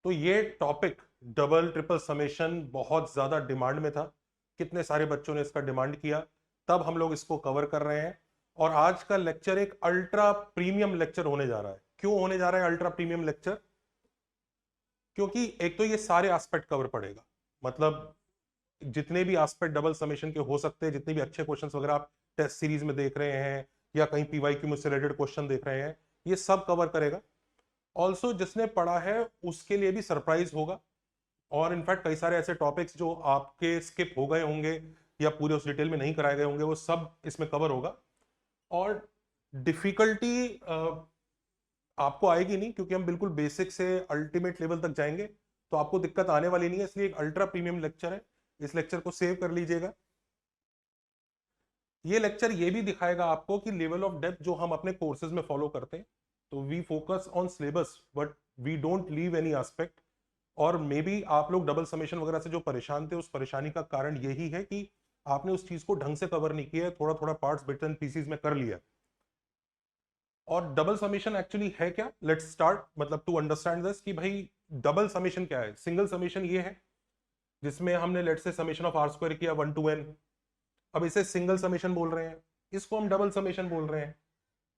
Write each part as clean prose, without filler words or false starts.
तो ये topic double triple summation बहुत ज्यादा डिमांड में था, कितने सारे बच्चों ने इसका डिमांड किया, तब हम लोग इसको कवर कर रहे हैं। और आज का लेक्चर एक अल्ट्रा प्रीमियम लेक्चर होने जा रहा है। क्यों होने जा रहा है अल्ट्रा प्रीमियम लेक्चर? क्योंकि एक तो ये सारे एस्पेक्ट कवर पड़ेगा, मतलब जितने भी एस्पेक्ट डबल समेशन के हो सकते हैं, जितने भी अच्छे क्वेश्चंस वगैरह आप टेस्ट सीरीज में देख रहे हैं या कहीं पीवाईक्यू में से रिलेटेड क्वेश्चन देख रहे हैं, ये सब कवर करेगा। ऑल्सो जिसने पढ़ा है उसके लिए भी सरप्राइज होगा, और इनफैक्ट कई सारे ऐसे टॉपिक्स जो आपके स्किप हो गए होंगे या पूरे उस डिटेल में नहीं कराए गए होंगे, वो सब इसमें कवर होगा। और डिफिकल्टी आपको आएगी नहीं, क्योंकि हम बिल्कुल बेसिक से अल्टीमेट लेवल तक जाएंगे, तो आपको दिक्कत आने वाली नहीं है। इसलिए एक अल्ट्रा प्रीमियम लेक्चर है, इस लेक्चर को सेव कर लीजिएगा। ये लेक्चर ये भी दिखाएगा आपको कि लेवल ऑफ डेप्थ जो हम अपने कोर्सेज में फॉलो करते हैं, तो we focus on syllabus but we don't leave any aspect. और मे बी आप लोग डबल समेशन वगैरह से जो परेशान थे, उस परेशानी का कारण यही है कि आपने उस चीज को ढंग से कवर नहीं किया है, थोड़ा थोड़ा पार्ट्स बिट्स एंड पीसीज में कर लिया। और डबल समेशन एक्चुअली है क्या, लेट्स स्टार्ट, मतलब टू अंडरस्टैंड दिस कि भाई डबल समेशन क्या है। सिंगल समेशन ये है जिसमें हमने let's say summation of are square किया 1 to n, अब इसे सिंगल समेशन बोल रहे हैं, इसको हम डबल समेशन बोल रहे हैं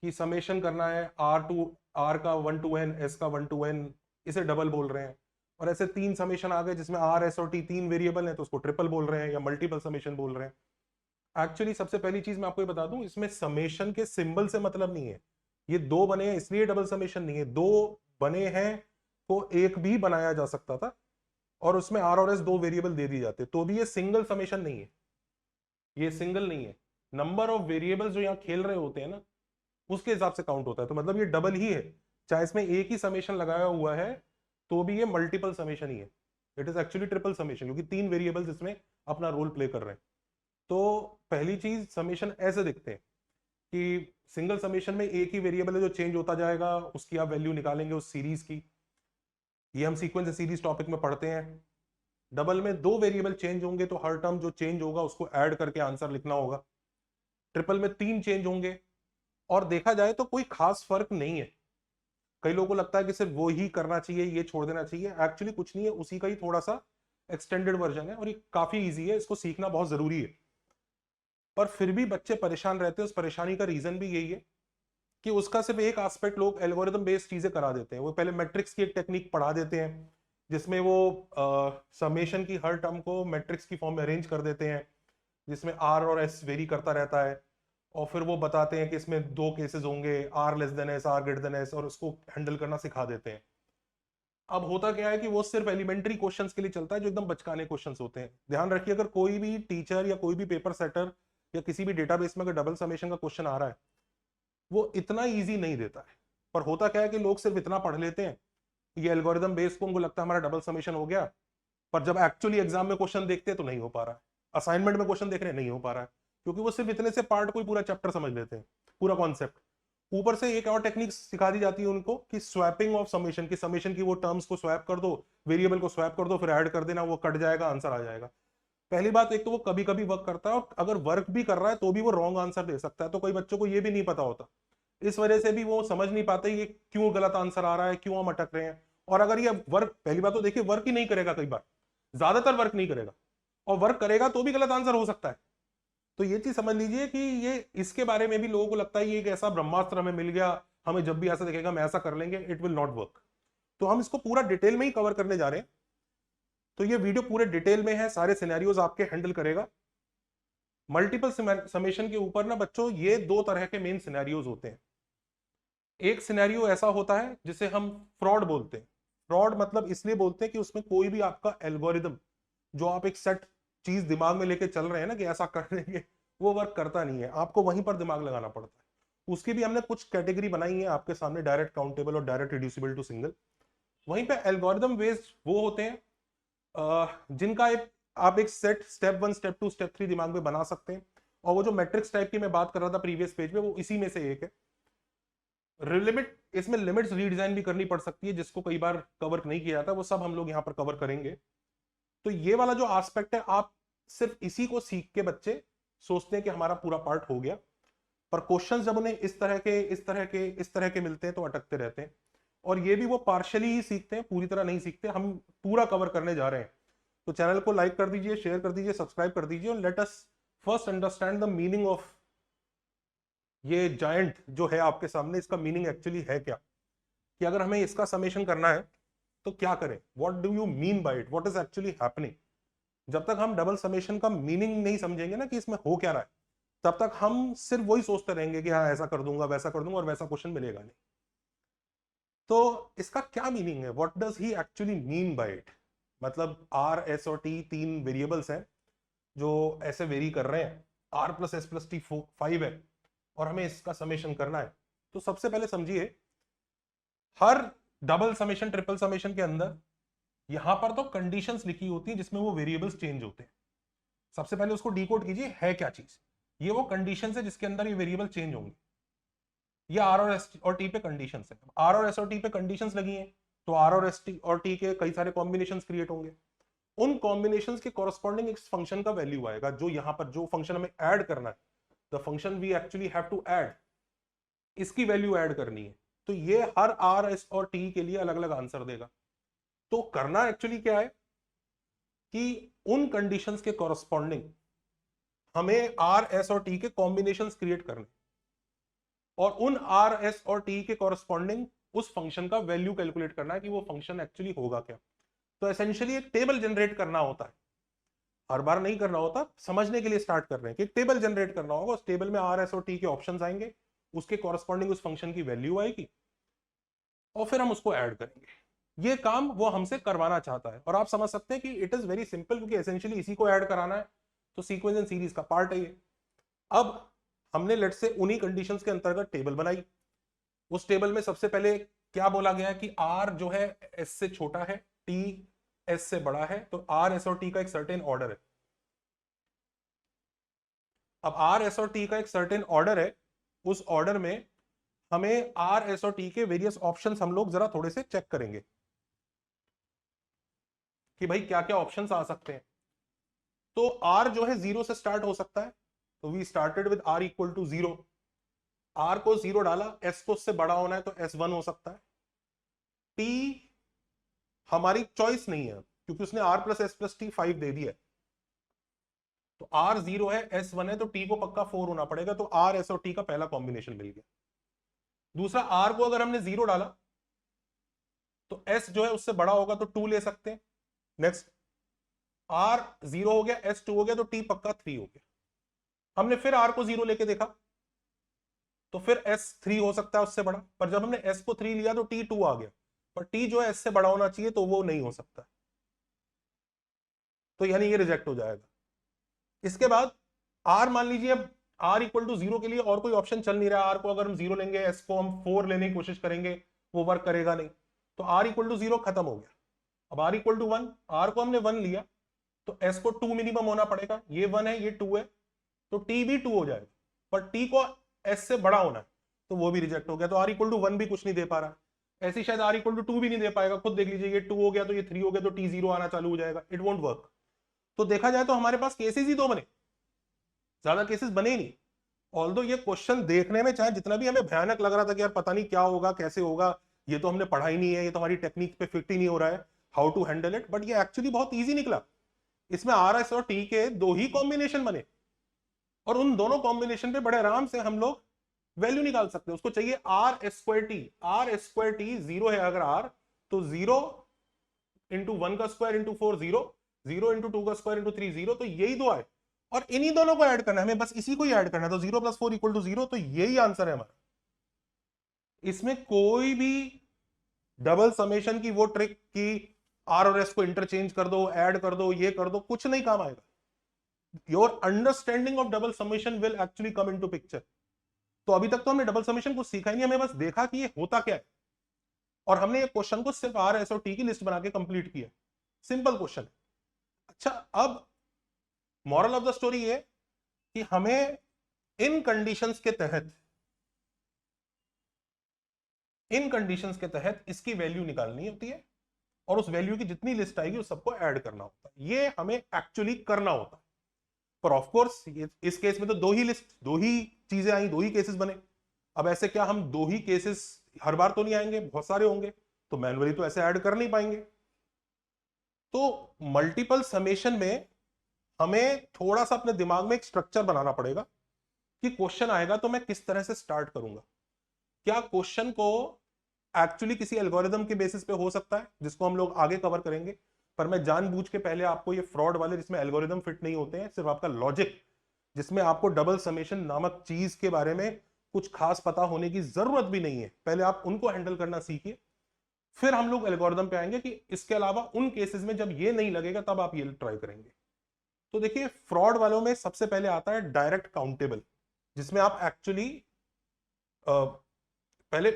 कि समेशन करना है आर का 1 to n, एस का 1 to n, इसे डबल बोल रहे हैं। और ऐसे तीन समेशन आ गए जिसमें आर एस और टी तीन वेरिएबल हैं, तो उसको ट्रिपल बोल रहे हैं या मल्टीपल समेशन बोल रहे हैं। एक्चुअली सबसे पहली चीज मैं आपको ये बता दूं, इसमें समेशन के सिंबल से मतलब नहीं है। ये दो बने हैं इसलिए डबल समेशन नहीं है, दो बने हैं तो एक भी बनाया जा सकता था और उसमें आर और एस दो वेरिएबल दे दिए जाते, तो भी ये सिंगल समेशन नहीं है, ये सिंगल नहीं है। नंबर ऑफ वेरिएबल्स जो यहाँ खेल रहे होते हैं ना, उसके हिसाब से काउंट होता है, तो मतलब ये डबल ही है। चाहे इसमें एक ही समेशन लगाया हुआ है तो भी ये मल्टीपल समेशन ही है, it is actually triple summation, क्योंकि तीन वेरिएबल्स इसमें अपना रोल प्ले कर रहे हैं। तो पहली चीज, समेशन ऐसे दिखते हैं कि सिंगल समेशन में एक ही वेरिएबल है जो चेंज होता जाएगा, उसकी आप वैल्यू निकालेंगे उस सीरीज की, ये हम सीक्वेंस सीरीज टॉपिक में पढ़ते हैं। डबल में दो वेरिएबल चेंज होंगे तो हर टर्म जो चेंज होगा उसको ऐड करके आंसर लिखना होगा। ट्रिपल में तीन चेंज होंगे, और देखा जाए तो कोई खास फर्क नहीं है। कई लोगों को लगता है कि सिर्फ वो ही करना चाहिए, ये छोड़ देना चाहिए, एक्चुअली कुछ नहीं है, उसी का ही थोड़ा सा एक्सटेंडेड वर्जन है, और ये काफी इजी है, इसको सीखना बहुत जरूरी है। पर फिर भी बच्चे परेशान रहते हैं, उस परेशानी का रीजन भी यही है कि उसका सिर्फ एक एस्पेक्ट लोग एल्गोरिदम बेस्ड चीजें करा देते हैं। वो पहले मैट्रिक्स की एक टेक्निक पढ़ा देते हैं जिसमें वो समेशन की हर टर्म को मैट्रिक्स की फॉर्म में अरेंज कर देते हैं, जिसमें आर और एस वेरी करता रहता है, और फिर वो बताते हैं कि इसमें दो केसेस होंगे, R less than S, R greater than S, और उसको हैंडल करना सिखा देते हैं। अब होता क्या है कि वो सिर्फ एलिमेंट्री क्वेश्चंस के लिए चलता है, जो एकदम बचकाने क्वेश्चंस होते हैं। ध्यान रखिए, अगर कोई भी टीचर या कोई भी पेपर सेटर या किसी भी डेटाबेस में अगर डबल समेशन का क्वेश्चन आ रहा है, वो इतना इजी नहीं देता है। पर होता क्या है कि लोग सिर्फ इतना पढ़ लेते हैं, ये एल्गोरिदम बेस को उनको लगता है हमारा डबल समेशन हो गया, पर जब एक्चुअली एग्जाम में क्वेश्चन देखते हैं तो नहीं हो पा रहा है, असाइनमेंट में क्वेश्चन देख रहे हैं नहीं हो पा रहा है, क्योंकि वो सिर्फ इतने से पार्ट को ही पूरा चैप्टर समझ लेते हैं, पूरा कॉन्सेप्ट। ऊपर से एक और टेक्निक सिखा दी जाती है उनको कि स्वैपिंग ऑफ समेशन, की समेशन की वो टर्म्स को स्वैप कर दो, वेरिएबल को स्वैप कर दो, फिर ऐड कर देना, वो कट जाएगा, आंसर आ जाएगा। पहली बात, एक तो वो कभी कभी वर्क करता है, और अगर वर्क भी कर रहा है तो भी वो रॉन्ग आंसर दे सकता है, तो कई बच्चों को ये भी नहीं पता होता, इस वजह से भी वो समझ नहीं पाते ये क्यों गलत आंसर आ रहा है, क्यों हम अटक रहे हैं। और अगर ये वर्क, पहली बात तो देखिए, वर्क ही नहीं करेगा, कई बार ज्यादातर वर्क नहीं करेगा, और वर्क करेगा तो भी गलत आंसर हो सकता है। तो ये चीज समझ लीजिए कि ये, इसके बारे में भी लोगों को लगता है ये एक ऐसा ब्रह्मास्त्र हमें मिल गया, हमें जब भी ऐसा दिखेगा हम ऐसा कर लेंगे, इट विल नॉट वर्क। तो हम इसको पूरा डिटेल में ही कवर करने जा रहे हैं, तो ये वीडियो पूरे डिटेल में है, सारे सिनेरियोज आपके हैंडल करेगा। मल्टीपल समेशन के ऊपर ना बच्चों, ये दो तरह के मेन सिनेरियोज होते हैं। एक सिनेरियो ऐसा होता है जिसे हम फ्रॉड बोलते हैं। फ्रॉड मतलब इसलिए बोलते हैं कि उसमें कोई भी आपका एल्गोरिदम, जो आप एक सेट चीज दिमाग में लेके चल रहे हैं ना कि ऐसा कर देंगे, वो वर्क करता नहीं है, आपको वहीं पर दिमाग लगाना पड़ता है। उसकी भी हमने कुछ कैटेगरी बनाई है आपके सामने, डायरेक्ट काउंटेबल और डायरेक्ट रिड्यूसिबल टू सिंगल। वहीं पे एल्गोरिदम बेस्ड वो होते हैं जिनका एक, आप एक सेट स्टेप 1 स्टेप 2 स्टेप 3 दिमाग में बना सकते हैं। और वो जो मैट्रिक्स टाइप की मैं बात कर रहा था प्रीवियस पेज में, वो इसी में से एक है। लिमिट, इसमें लिमिट्स रीडिजाइन भी करनी पड़ सकती है, जिसको कई बार कवर नहीं किया जाता, वो सब हम लोग यहाँ पर कवर करेंगे। तो ये वाला जो एस्पेक्ट है, आप सिर्फ इसी को सीख के बच्चे सोचते हैं कि हमारा पूरा पार्ट हो गया, पर क्वेश्चंस जब उन्हें इस तरह के मिलते हैं तो अटकते रहते हैं। और ये भी वो पार्शियली ही सीखते हैं, पूरी तरह नहीं सीखते, हम पूरा कवर करने जा रहे हैं। तो चैनल को लाइक कर दीजिए, शेयर कर दीजिए, सब्सक्राइब कर दीजिए, और let us first understand the meaning of ये जायंट जो है आपके सामने, इसका मीनिंग एक्चुअली है क्या, कि अगर हमें इसका समेशन करना है तो क्या करें, what do you mean by it, what is actually happening. जब तक हम डबल समेशन का मीनिंग नहीं समझेंगे ना कि इसमें हो क्या रहा है, तब तक हम सिर्फ वही सोचते रहेंगे कि हाँ ऐसा कर दूंगा, वैसा कर दूंगा, और वैसा क्वेश्चन मिलेगा नहीं। तो इसका क्या मीनिंग है, what does he actually mean by it. मतलब आर, एस और टी तीन वेरिएबल्स हैं जो ऐसे वेरी कर रहे हैं, R plus S plus T 5 है, और हमें इसका समेशन करना है। तो सबसे पहले समझिए, हर डबल समेशन ट्रिपल समेशन के अंदर यहां पर तो कंडीशंस लिखी होती हैं जिसमें वो वेरिएबल्स चेंज होते हैं। सबसे पहले उसको डिकोड कीजिए, है क्या चीज, ये वो कंडीशन है जिसके अंदर ये वेरिएबल चेंज होंगे। ये आर और एस और टी पे कंडीशन है, आर और एस और टी पे कंडीशंस लगी हैं, तो आर और एस टी और टी के कई सारे कॉम्बिनेशंस क्रिएट होंगे। उन कॉम्बिनेशंस के कॉरस्पॉन्डिंग इस फंक्शन का वैल्यू आएगा, जो यहां पर जो फंक्शन हमें ऐड करना है, the function we actually have to add, इसकी वैल्यू ऐड करनी है। तो ये हर आर, एस और टी के लिए अलग अलग आंसर देगा। तो करना एक्चुअली क्या है कि उन कंडीशंस के कॉरस्पॉन्डिंग हमें आर, एस और टी के कॉम्बिनेशंस क्रिएट करने, और उन आर, एस और टी के कॉरस्पॉन्डिंग उस फंक्शन का वैल्यू कैलकुलेट करना है कि वो फंक्शन एक्चुअली होगा क्या। तो एसेंशियली एक टेबल जनरेट करना होता है, हर बार नहीं करना होता, समझने के लिए स्टार्ट कर रहे हैं कि एक टेबल जनरेट करना होगा। उस टेबल में आर, एस और टी के ऑप्शंस आएंगे, उसके कॉरस्पॉन्डिंग उस फंक्शन की वैल्यू आएगी, और फिर हम उसको ऐड करेंगे। ये काम वो हमसे करवाना चाहता है, और आप समझ सकते हैं कि इट इज वेरी सिंपल, क्योंकि एसेंशियली इसी को ऐड कराना है। तो सीक्वेंस एंड सीरीज का पार्ट है ये। अब हमने लेट से उन्हीं कंडीशंस के अंतर्गत टेबल बनाई। उस टेबल में सबसे पहले क्या बोला गया है कि आर जो है एस से छोटा है, टी एस से बड़ा है, तो आर, एस और टी का एक सर्टेन ऑर्डर है। अब आर, एस और टी का एक सर्टेन ऑर्डर है, उस ऑर्डर में हमें आर, एस और टी के वेरियस ऑप्शंस हम लोग जरा थोड़े से चेक करेंगे कि भाई क्या क्या ऑप्शंस आ सकते हैं। तो आर जो है 0 से स्टार्ट हो सकता है, तो we started with R equal to 0। R को 0 डाला, एस को उससे बड़ा होना है तो एस 1 हो सकता है। टी हमारी चॉइस नहीं है, क्योंकि उसने R plus S plus T 5 दे दिया है। तो आर 0 है, एस 1 है, तो टी को पक्का 4 होना पड़ेगा। तो आर, एस और टी का पहला कॉम्बिनेशन मिल गया। दूसरा, आर को अगर हमने 0 डाला तो एस जो है उससे बड़ा होगा, तो 2 ले सकते हैं। नेक्स्ट, आर 0 हो गया, एस 2 हो गया, तो टी पक्का 3 हो गया। हमने फिर आर को 0 लेके देखा, तो फिर एस 3 हो सकता है उससे बड़ा, पर जब हमने एस को 3 लिया तो टी 2 आ गया, पर टी जो है एस से बड़ा होना चाहिए, तो वो नहीं हो सकता, तो यानी ये रिजेक्ट हो जाएगा। इसके बाद आर मान लीजिए, अब आर इक्वल टू 0 के लिए और कोई ऑप्शन चल नहीं रहा। आर को अगर हम 0 लेंगे, एस को हम 4 लेने की कोशिश करेंगे, वो वर्क करेगा नहीं, तो आर इक्वल टू 0 खत्म हो गया। अब आर इक्वल टू 1, आर को हमने 1 लिया, तो एस को 2 मिनिमम होना पड़ेगा, ये 1 है, ये 2 है, तो टी भी 2 हो जाएगा, पर टी को एस से बड़ा होना है, तो वो भी रिजेक्ट हो गया। तो आर इक्वल टू 1 भी कुछ नहीं दे पा रहा, ऐसी शायद आर इक्वल टू 2 भी नहीं दे पाएगा। खुद देख लीजिए, ये 2 हो गया तो ये 3 हो गया, तो टी 0 आना चालू हो जाएगा, इट वोंट वर्क। तो देखा जाए तो हमारे पास केसेस ही 2 बने, ज्यादा केसेस बने ही नहीं। ऑल्दो ये क्वेश्चन देखने में चाहे जितना भी हमें भयानक लग रहा था कि यार पता नहीं क्या होगा, कैसे होगा, ये तो हमने पढ़ा ही नहीं है, ये तो हमारी टेक्निक पे फिट ही नहीं हो रहा है, how to handle it, but ये एक्चुअली बहुत इजी निकला। इसमें आर, एस और टी के 2 ही कॉम्बिनेशन बने, और उन दोनों कॉम्बिनेशन पे बड़े आराम से हम लोग वैल्यू निकाल सकते हैं। उसको चाहिए R square T, R square T 0 है अगर आर, तो 0 इंटू 1 का स्क्वायर इंटू 4 0, 0 इंटू 2 का स्क्वायर इंटू 3 0, तो यही दो आए, और इन्हीं दोनों को ऐड करना है, हमें बस इसी को ही ऐड करना है। तो 0 प्लस 4 इक्वल टू 0, तो यही आंसर है हमारा। इसमें कोई भी डबल समेशन की वो ट्रिक की आर और एस को इंटरचेंज कर दो, ऐड कर दो, ये कर दो, कुछ नहीं काम आएगा। Your understanding of double summation will actually come into picture. तो अभी तक तो हमने डबल समेशन को सीखा ही नहीं, हमें बस देखा कि ये होता क्या है, और हमने ये क्वेश्चन को सिर्फ आर, एस और टी की लिस्ट बना के कंप्लीट किया। Simple question. अच्छा, अब मॉरल ऑफ द स्टोरी ये कि हमें इन कंडीशंस के तहत, इसकी वैल्यू निकालनी होती है, और उस वैल्यू की जितनी लिस्ट आएगी उस सबको ऐड करना होता है। ये हमें एक्चुअली करना होता है। पर ऑफ कोर्स इस केस में तो 2 ही लिस्ट, 2 ही चीजें आई, 2 ही केसेस बने। अब ऐसे क्या हम 2 ही केसेस हर बार तो नहीं आएंगे, बहुत सारे होंगे, तो मैन्युअली तो ऐसे ऐड कर नहीं पाएंगे। तो मल्टीपल समेशन में हमें थोड़ा सा अपने दिमाग में एक स्ट्रक्चर बनाना पड़ेगा कि क्वेश्चन आएगा तो मैं किस तरह से स्टार्ट करूंगा। क्या क्वेश्चन को एक्चुअली किसी एल्गोरिदम के बेसिस पे हो सकता है जिसको हम लोग आगे कवर करेंगे, पर मैं जानबूझ के पहले आपको ये फ्रॉड वाले जिसमें एल्गोरिदम फिट नहीं होते हैं, सिर्फ आपका लॉजिक, जिसमें आपको डबल समेशन नामक चीज के बारे में कुछ खास पता होने की जरूरत भी नहीं है, पहले आप उनको हैंडल करना सीखिए, फिर हम लोग एल्गोरिदम पे आएंगे कि इसके अलावा उन केसेस में जब ये नहीं लगेगा तब आप ये ट्राई करेंगे। तो देखिए, फ्रॉड वालों में सबसे पहले आता है डायरेक्ट काउंटेबल, जिसमें आप एक्चुअली पहले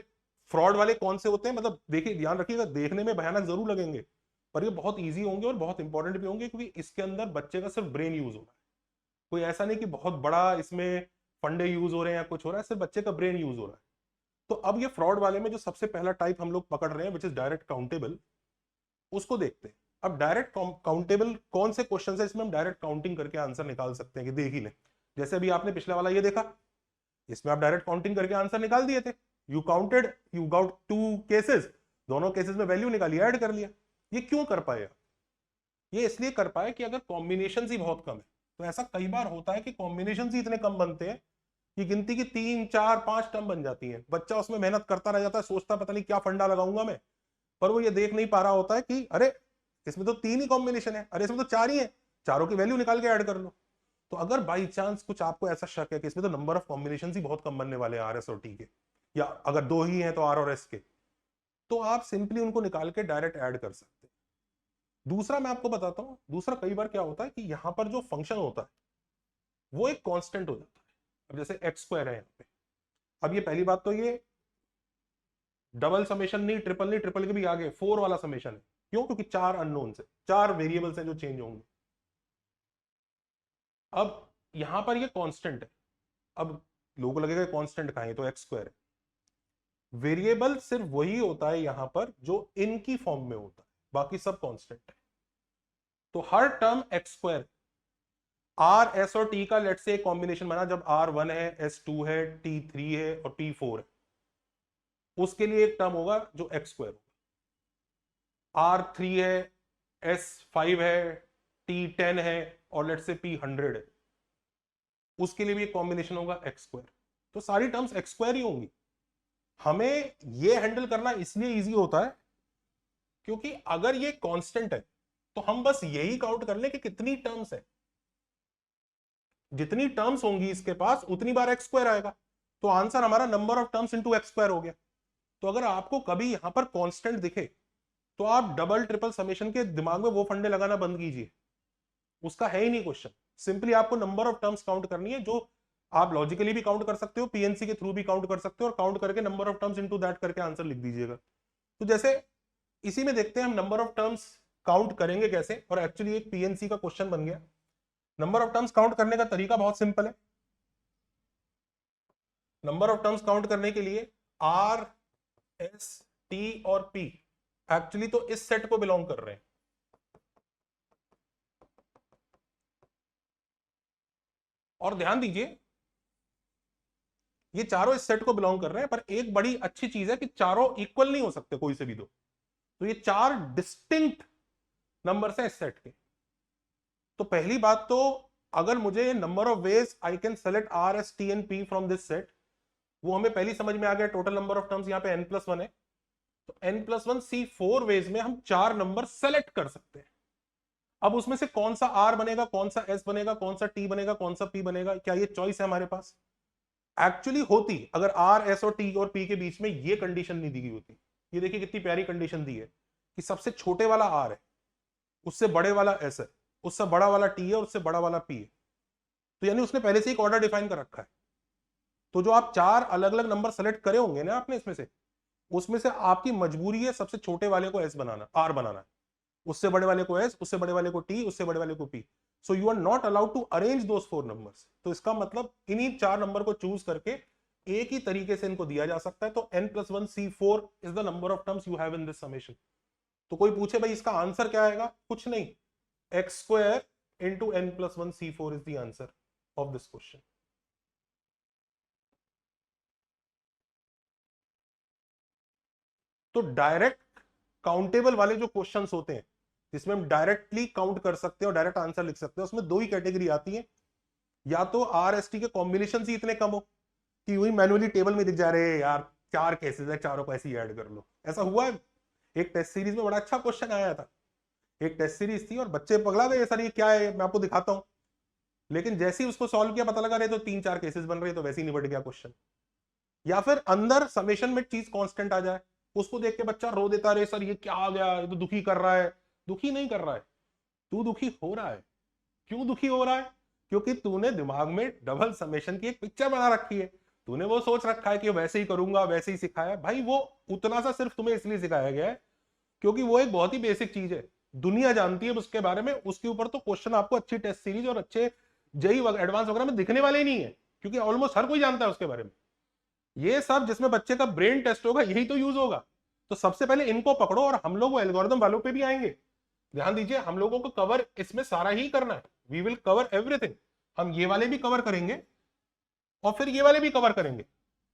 फ्रॉड वाले कौन से होते हैं, मतलब देखिए ध्यान रखिएगा, देखने में भयानक जरूर लगेंगे पर ये बहुत इजी होंगे और बहुत इंपॉर्टेंट भी होंगे, क्योंकि इसके अंदर बच्चे का सिर्फ ब्रेन यूज हो रहा है। कोई ऐसा नहीं कि बहुत बड़ा इसमें फंडे यूज हो रहे हैं या कुछ हो रहा है, सिर्फ बच्चे का ब्रेन यूज हो रहा है। तो अब ये फ्रॉड वाले में जो सबसे पहला टाइप हम लोग पकड़ रहे हैं विच इज डायरेक्ट काउंटेबल, उसको देखते हैं। अब डायरेक्ट काउंटेबल कौन से क्वेश्चन है इसमें हम डायरेक्ट काउंटिंग करके आंसर निकाल सकते हैं कि देख ही लें। जैसे अभी आपने पिछला वाला ये देखा, इसमें आप डायरेक्ट काउंटिंग करके आंसर निकाल दिए थे। You counted, you got 2 cases, दोनों केसेस में वैल्यू निकाली, ऐड कर लिया। ये क्यों कर पाए? ये इसलिए कर पाए कि अगर कॉम्बिनेशन ही बहुत कम है, तो ऐसा कई बार होता है कि कॉम्बिनेशन ही इतने कम बनते हैं कि गिनती की 3 4 5 टर्म बन जाती है, बच्चा उसमें मेहनत करता रह जाता है, सोचता पता नहीं क्या फंडा लगाऊंगा मैं, पर वो ये देख नहीं पा रहा होता है कि अरे इसमें तो 3 ही कॉम्बिनेशन है, अरे इसमें तो 4 ही है, चारों की वैल्यू निकाल के ऐड कर लो। तो अगर बाई चांस कुछ आपको ऐसा शक है कि इसमें तो नंबर ऑफ कॉम्बिनेशन ही बहुत कम बनने वाले हैं आर एस और टी के, या अगर 2 ही हैं तो आर और एस के, तो आप सिंपली उनको निकाल के डायरेक्ट ऐड कर सकते हैं। दूसरा मैं आपको बताता हूं, दूसरा कई बार क्या होता है कि यहां पर जो फंक्शन होता है वो एक कांस्टेंट हो जाता है। अब जैसे एक्स स्क्वायर है यहाँ पे, अब ये पहली बात तो ये डबल समेशन नहीं, ट्रिपल के भी आगे 4 वाला समेशन है। क्यों? क्योंकि 4 अननोन है, 4 वेरिएबल्स हैं जो चेंज होंगे। अब यहां पर ये कांस्टेंट है, अब लोगों को लगेगा कांस्टेंट कहां है, तो एक्स स्क्वायर है। वेरिएबल सिर्फ वही होता है यहां पर जो इनकी फॉर्म में होता है, बाकी सब कांस्टेंट है। तो हर term X square, R S और टी का लेट से एक कॉम्बिनेशन बना, जब आर 1 है, एस 2 है, टी 3 है और टी 4 है, उसके लिए एक टर्म होगा जो एक्स स्क्वायर होगा। आर 3 है, एस 5 है, टी 10 है और लेट से पी 100 है, उसके लिए भी एक कॉम्बिनेशन होगा एक्स स्क्वायर। तो सारी टर्म्स एक्स स्क्वायर ही होंगी। हमें ये हैंडल करना इसलिए इजी होता है क्योंकि अगर ये कांस्टेंट है तो हम बस यही काउंट कर लें कि कितनी टर्म्स है, जितनी टर्म्स होंगी इसके पास उतनी बार एक्स स्क्वायर आएगा, तो आंसर हमारा number of terms into x square हो गया। तो अगर आपको कभी यहां पर कांस्टेंट दिखे तो आप डबल ट्रिपल समेशन के दिमाग में वो फंडे लगाना बंद कीजिए, उसका है ही नहीं क्वेश्चन। सिंपली आपको नंबर ऑफ टर्म्स काउंट करनी है, जो आप लॉजिकली भी काउंट कर सकते हो, पीएनसी के थ्रू भी काउंट कर सकते हो, और काउंट करके number of terms into that करके आंसर लिख दीजिएगा। तो जैसे इसी में देखते हैं हम नंबर ऑफ टर्म्स काउंट करेंगे कैसे, और एक्चुअली एक पीएनसी का क्वेश्चन बन गया। नंबर ऑफ टर्म्स काउंट करने का तरीका बहुत सिंपल है। नंबर ऑफ टर्म्स काउंट करने के लिए आर एस टी और पी एक्चुअली तो इस सेट को बिलोंग कर रहे हैं, और ध्यान दीजिए ये चारों इस सेट को बिलोंग कर रहे हैं, पर एक बड़ी अच्छी चीज है कि चारों इक्वल नहीं हो सकते कोई से भी दो, तो ये 4 डिस्टिंक्ट नंबर्स हैं इस सेट के। तो पहली बात तो अगर मुझे number of ways I can select are s T and P from this set, वो हमें पहली समझ में आ गया। टोटल नंबर ऑफ टर्म्स यहाँ पे n+1 है, तो n+1 C4 वेज में हम 4 नंबर सेलेक्ट कर सकते हैं। अब उसमें से कौन सा R बनेगा, कौन सा S बनेगा, कौन सा T बनेगा, कौन सा P बनेगा, क्या ये चॉइस है हमारे पास? एक्चुअली होती अगर R S और T और P के बीच में ये कंडीशन नहीं दी गई होती। ये देखिए कितनी प्यारी कंडीशन दी है कि सबसे छोटे वाला R है, उससे बड़े वाला S है, उससे बड़ा वाला T है और उससे बड़ा वाला P है। तो यानी उसने पहले से एक ऑर्डर डिफाइन कर रखा है। तो जो आप 4 अलग अलग नंबर सेलेक्ट करे होंगे ना आपने इसमें से, उसमें से आपकी मजबूरी है सबसे छोटे वाले को S बनाना, R बनाना है, उससे बड़े वाले को S, उससे बड़े वाले को T, उससे बड़े वाले को P। So you are not allowed to arrange those 4 numbers. तो इसका मतलब इन्हीं 4 नंबर को चूज करके एक ही तरीके से इनको दिया जा सकता है। तो n+1 C4 is the number of terms you have in this summation. तो कोई पूछे भाई इसका आंसर क्या आएगा, कुछ नहीं, x square into n+1 C4 is the answer of this question. तो डायरेक्ट काउंटेबल वाले जो क्वेश्चंस होते हैं जिसमें हम डायरेक्टली काउंट कर सकते हैं और डायरेक्ट आंसर लिख सकते हैं, उसमें दो ही कैटेगरी आती है। या तो आर एस टी के कॉम्बिनेशन ही इतने कम हो कि वही मैनुअली टेबल में दिख जा रहे हैं यार 4 केसेस है, चारों को ऐसे ही ऐड कर लो। ऐसा हुआ है, एक टेस्ट सीरीज में बड़ा अच्छा क्वेश्चन आया था, एक टेस्ट सीरीज थी और बच्चे पगला गए सर ये क्या है, मैं आपको दिखाता हूं। लेकिन जैसे ही उसको सॉल्व किया पता लगा रहे तो 3-4 केसेस बन रहे, तो वैसे ही निबट गया क्वेश्चन। या फिर अंदर समेशन में चीज कांस्टेंट आ जाए, उसको देख के बच्चा रो देता, रहे सर ये क्या आ गया, ये तो दुखी कर रहा है। दुखी नहीं कर रहा है, तू दुखी हो रहा है। क्यों दुखी हो रहा है? क्योंकि तूने दिमाग में डबल समेशन की एक पिक्चर बना रखी है, तूने वो सोच रखा है कि वैसे ही करूंगा, वैसे ही सिखाया। भाई वो उतना सा सिर्फ तुम्हें इसलिए सिखाया गया है क्योंकि वो एक बहुत ही बेसिक चीज है, दुनिया जानती है उसके बारे में। उसके ऊपर तो क्वेश्चन आपको अच्छी टेस्ट सीरीज और अच्छे जेई एडवांस वगैरह में दिखने वाले ही नहीं है, क्योंकि ऑलमोस्ट हर कोई जानता है उसके बारे में। ये सब जिसमें बच्चे का ब्रेन टेस्ट होगा यही तो यूज होगा। तो सबसे पहले इनको पकड़ो और हम लोग वो एल्गोरिथम वालों पे भी आएंगे। ध्यान दीजिए, हम लोगों को कवर इसमें सारा ही करना है, वी विल कवर एवरीथिंग। हम ये वाले भी कवर करेंगे और फिर ये वाले भी कवर करेंगे,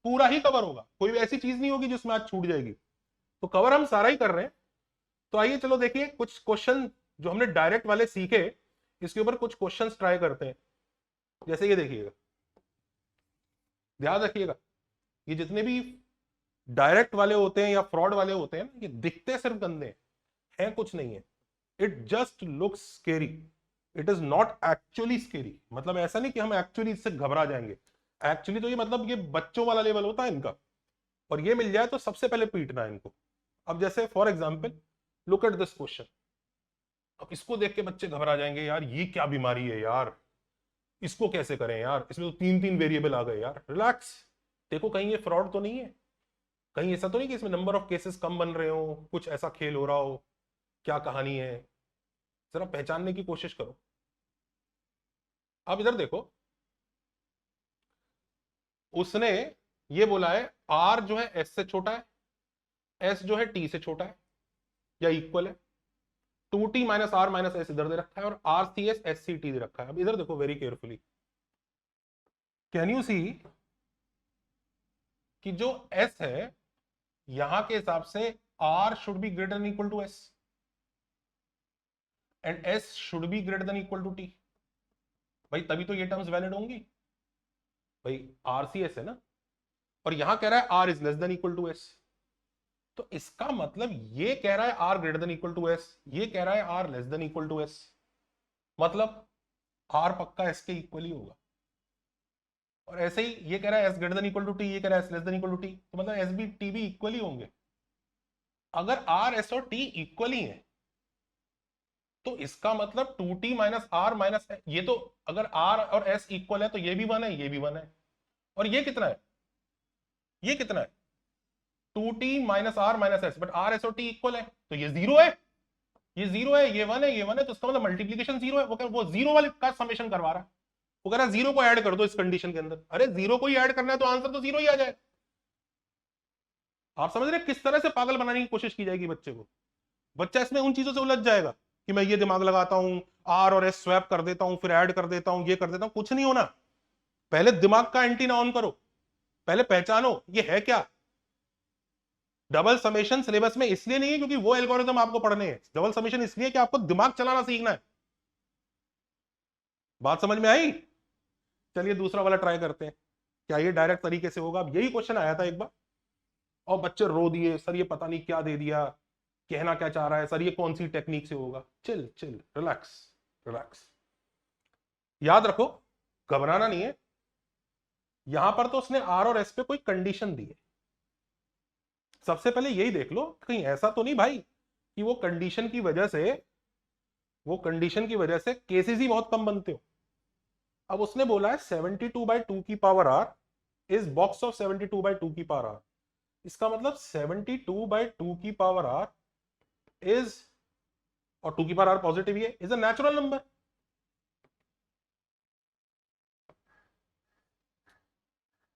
पूरा ही कवर होगा, कोई ऐसी चीज नहीं होगी जिसमें आज छूट जाएगी। तो कवर हम सारा ही कर रहे हैं। तो आइए चलो देखिए कुछ क्वेश्चन जो हमने डायरेक्ट वाले सीखे, इसके ऊपर कुछ क्वेश्चंस ट्राई करते हैं। जैसे ये देखिएगा, ध्यान रखिएगा, ये जितने भी डायरेक्ट वाले होते हैं या फ्रॉड वाले होते हैं ना, ये दिखते सिर्फ गंदे हैं, कुछ नहीं है। It just looks scary, it is not actually scary. मतलब ऐसा नहीं कि हम एक्चुअली इससे घबरा जाएंगे, एक्चुअली तो ये मतलब ये बच्चों वाला लेवल होता है इनका, और ये मिल जाए तो सबसे पहले पीटना है इनको। अब जैसे for example look at this question, अब इसको देख के बच्चे घबरा जाएंगे, यार ये क्या बीमारी है यार, इसको कैसे करें यार, इसमें तो 3-3 वेरिएबल आ गए यार। रिलैक्स, देखो कहीं ये फ्रॉड तो नहीं है, कहीं ऐसा तो नहीं कि इसमें नंबर ऑफ केसेस कम बन रहे हो, कुछ ऐसा खेल हो रहा हो, क्या कहानी है, जरा पहचानने की कोशिश करो। अब इधर देखो, उसने ये बोला है आर जो है एस से छोटा है, एस जो है टी से छोटा है या इक्वल है। 2t minus R minus S इधर दे रखा है और R C S S C T दे रखा है। अब इधर देखो very carefully, can you see कि जो एस है यहां के हिसाब से R should be greater than equal to S and S should be greater than equal to T. भाई तभी तो ये टर्म्स वैलिड होंगी। भाई आर सी एस है ना, और यहां कह रहा है R is less than equal to S, तो इसका मतलब ये कह रहा है R greater than equal to S, ये कह रहा है R less than equal to S, मतलब आर पक्का एस के इक्वल ही होगा। और ऐसे ही ये कह रहा है S greater than equal to T, ये कह रहा है S less than equal to T, तो मतलब एस भी टी भी इक्वल ही होंगे। अगर आर एस और टी इक्वल ही है तो इसका मतलब 2t माइनस आर माइनस, ये तो अगर आर और एस इक्वल है तो ये भी 1 है, ये भी 1 है, और ये कितना है, ये कितना है 2t minus R minus S, but R S और टी इक्वल है तो ये 0 है, ये 0 है, ये 1 है, ये 1 है, तो इसका मतलब मल्टीप्लीकेशन 0 है। वो 0 वाले का समेशन करवा रहा है, वो कह रहा है 0 को ऐड कर दो इस कंडीशन के अंदर। अरे 0 को ही ऐड करना है तो आंसर तो 0 ही आ जाए। आप समझ रहे किस तरह से पागल बनाने की कोशिश की जाएगी बच्चे को। बच्चा इसमें उन चीजों से उलझ जाएगा कि मैं ये दिमाग लगाता हूं, आर और एस स्वैप कर देता हूं, फिर ऐड कर देता हूं, ये कर देता हूं। कुछ नहीं होना, पहले दिमाग का एंटीना ऑन करो, पहले पहचानो ये है क्या। डबल समेशन सिलेबस में इसलिए नहीं है क्योंकि वो एल्गोरिथम आपको पढ़ने हैं, डबल समेशन इसलिए कि आपको दिमाग चलाना सीखना है। बात समझ में आई? चलिए दूसरा वाला ट्राई करते हैं, क्या ये डायरेक्ट तरीके से होगा। अब यही क्वेश्चन आया था एक बार और बच्चे रो दिए, सर ये पता नहीं क्या दे दिया, कहना क्या चाह रहा है सर, ये कौन सी टेक्निक से होगा। चिल चिल, रिलैक्स रिलैक्स, याद रखो घबराना नहीं है। यहां पर तो उसने आर और एस पे कोई कंडीशन दी है, सबसे पहले यही देख लो कहीं ऐसा तो नहीं भाई कि वो कंडीशन की वजह से केसेस ही बहुत कम बनते हो। अब उसने बोला है 72/2 की power R is box of 72/2 की पावर आर, इसका मतलब 72/2 की पावर आर इज, और 2 की पावर आर पॉजिटिव ही है, इज अ नेचुरल नंबर।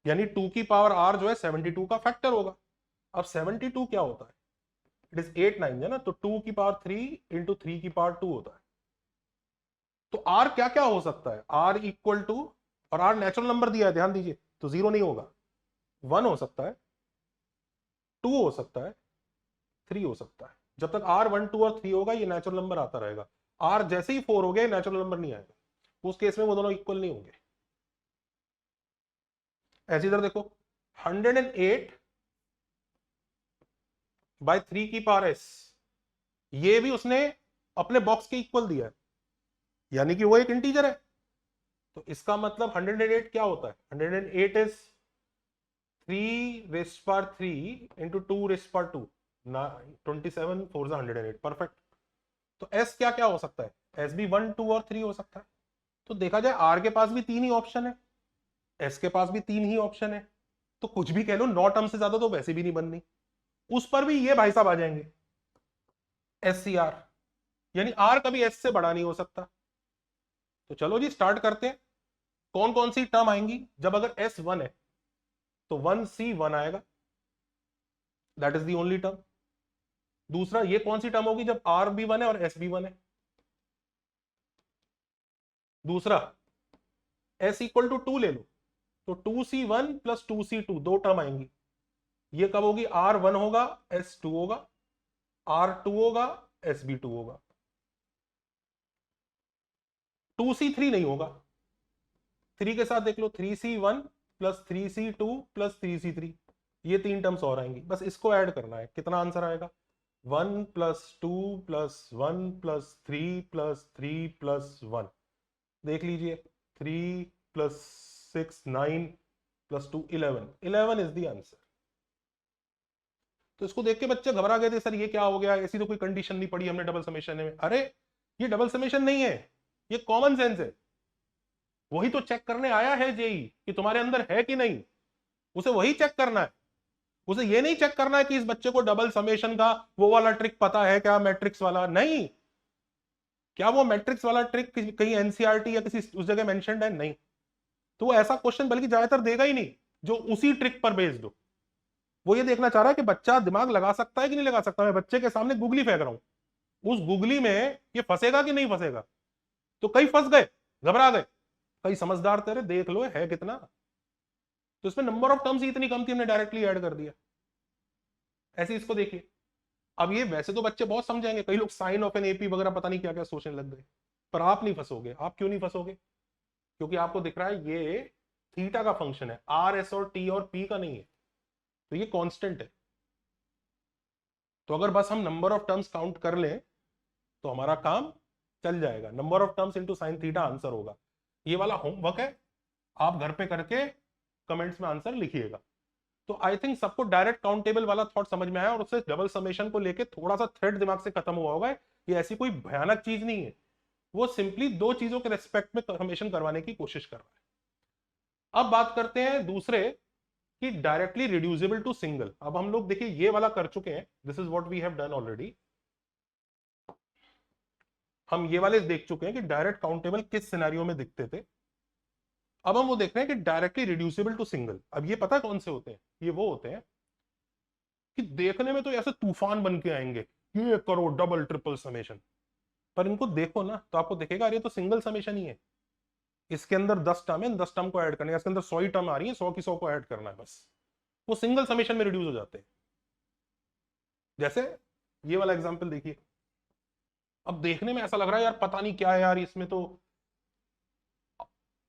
यानी 2 की पावर आर जो है 72 का फैक्टर होगा। अब 72 क्या होता है, इट इज 8 9 है ना, तो 2 की पावर 3 इंटू 3 की पावर 2 होता है। तो आर क्या क्या हो सकता है, आर इक्वल टू, और आर नेचुरल नंबर दिया है ध्यान दीजिए, तो 0 नहीं होगा, 1 हो सकता है, 2 हो सकता है, 3 हो सकता है। जब तक R 1 2 और 3 होगा ये नेचुरल नंबर आता रहेगा। R जैसे ही 4 हो गया नेचुरल नंबर नहीं आएगा, उस केस में वो दोनों इक्वल नहीं होंगे। ऐसे इधर देखो 108 बाय 3 की पावर s, ये भी उसने अपने बॉक्स के इक्वल दिया है, यानी कि वो एक इंटीजर है। तो इसका मतलब 108 क्या होता है? 108 is 3 rest power 3 into 2 rest power 2, 27 4 108, perfect. तो s क्या क्या हो सकता है? s भी 1 2 और 3 हो सकता है। तो देखा जाए r के पास भी 3 ही ऑप्शन है, s के पास भी 3 ही ऑप्शन है, तो कुछ भी कह लो, 9 टर्म से ज्यादा तो वैसे भी नहीं बननी। उस पर भी ये भाई साहब आ जाएंगे SCR, यानी R कभी S से बड़ा नहीं हो सकता। तो चलो जी स्टार्ट करते हैं। कौन कौन सी टर्म आएंगी? जब अगर S 1 है तो 1C1 आएगा, that is the only term. दूसरा ये कौन सी टर्म होगी? जब R भी 1 है और S भी 1 है। दूसरा S इक्वल टू 2 ले लो, तो 2C1 प्लस 2C2 दो टर्म आएंगी। ये कब होगी? R1 होगा S2 होगा, R2 होगा SB2 होगा। 2C3 नहीं होगा, 3 के साथ देख लो, 3C1 plus 3C2 plus 3C3, ये 3 टर्म्स और आएंगी। बस इसको ऐड करना है, कितना आंसर आएगा? 1 plus 2 plus 1 plus 3 plus 3 plus 1, देख लीजिए 3 plus 6 9 plus 2 11, 11 is the answer. तो इसको देख के बच्चे घबरा गए थे, सर ये क्या हो गया, ऐसी तो कोई कंडीशन नहीं पड़ी हमने डबल समेशन में। अरे ये डबल समेशन नहीं है, ये कॉमन सेंस है। वही तो चेक करने आया है जेई कि तुम्हारे अंदर है कि नहीं, उसे वही चेक करना है। उसे ये नहीं चेक करना है कि इस बच्चे को डबल समेशन का वो वाला ट्रिक पता है क्या, मैट्रिक्स वाला। नहीं, क्या वो मैट्रिक्स वाला ट्रिक कहीं एनसीईआरटी या किसी उस जगह मेंशन्ड है? नहीं। तो वो ऐसा क्वेश्चन बल्कि ज्यादातर देगा ही नहीं जो उसी ट्रिक पर बेस्ड हो। वो ये देखना चाह रहा है कि बच्चा दिमाग लगा सकता है कि नहीं लगा सकता। मैं बच्चे के सामने गुगली फेंक रहा हूं, उस गुगली में ये फंसेगा कि नहीं फंसेगा। तो कई फंस गए, घबरा गए, कई समझदार तेरे देख लो है कितना। तो इसमें नंबर ऑफ टर्म्स ही इतनी कम थी, हमने डायरेक्टली ऐड कर दिया। ऐसे इसको देखिए। अब ये वैसे तो बच्चे बहुत समझेंगे, कई लोग साइन ऑफ एन एपी वगैरह पता नहीं क्या क्या सोचने लग गए, पर आप नहीं फंसोगे। आप क्यों नहीं फंसोगे? क्योंकि आपको दिख रहा है ये थीटा का फंक्शन है, आर एस और टी और पी का नहीं है, तो ये कांस्टेंट है। तो अगर बस हम नंबर ऑफ टर्म्स काउंट कर लें तो हमारा काम चल जाएगा। Number of terms into sine theta answer होगा। ये वाला होमवर्क है, आप घर पे करके कमेंट्स में आंसर लिखिएगा। तो आई थिंक सबको डायरेक्ट काउंटेबल वाला थॉट समझ में आया, और उससे डबल समेशन को लेके थोड़ा सा थ्रेड दिमाग से खत्म हुआ होगा। ये ऐसी कोई भयानक चीज नहीं है, वो सिंपली दो चीजों के रेस्पेक्ट में समेशन करवाने की कोशिश कर रहा है। अब बात करते हैं दूसरे कि डायरेक्टली रिड्यूसिबल टू सिंगल। अब हम लोग देखिए ये वाला कर चुके हैं, this is what we have done already. हम ये वाले देख चुके हैं कि डायरेक्ट काउंटेबल किस सिनेरियो में दिखते थे। अब हम वो देख रहे हैं कि डायरेक्टली रिड्यूसिबल टू सिंगल। अब ये पता है कौन से होते हैं? ये वो होते हैं कि देखने में तो ऐसे तूफान बन के आएंगे, ये करो डबल ट्रिपल समेशन, पर इनको देखो ना तो आपको दिखेगा ये तो सिंगल समेशन ही है। इसके अंदर 10 टर्म है, 10 टर्म को ऐड करने है, इसके अंदर 100 टर्म आ रही है, 100 की 100 को ऐड करना है बस। वो सिंगल समेशन में रिड्यूस हो जाते हैं। जैसे ये वाला एग्जांपल देखिए। अब देखने में ऐसा लग रहा है यार पता नहीं क्या है यार, इसमें तो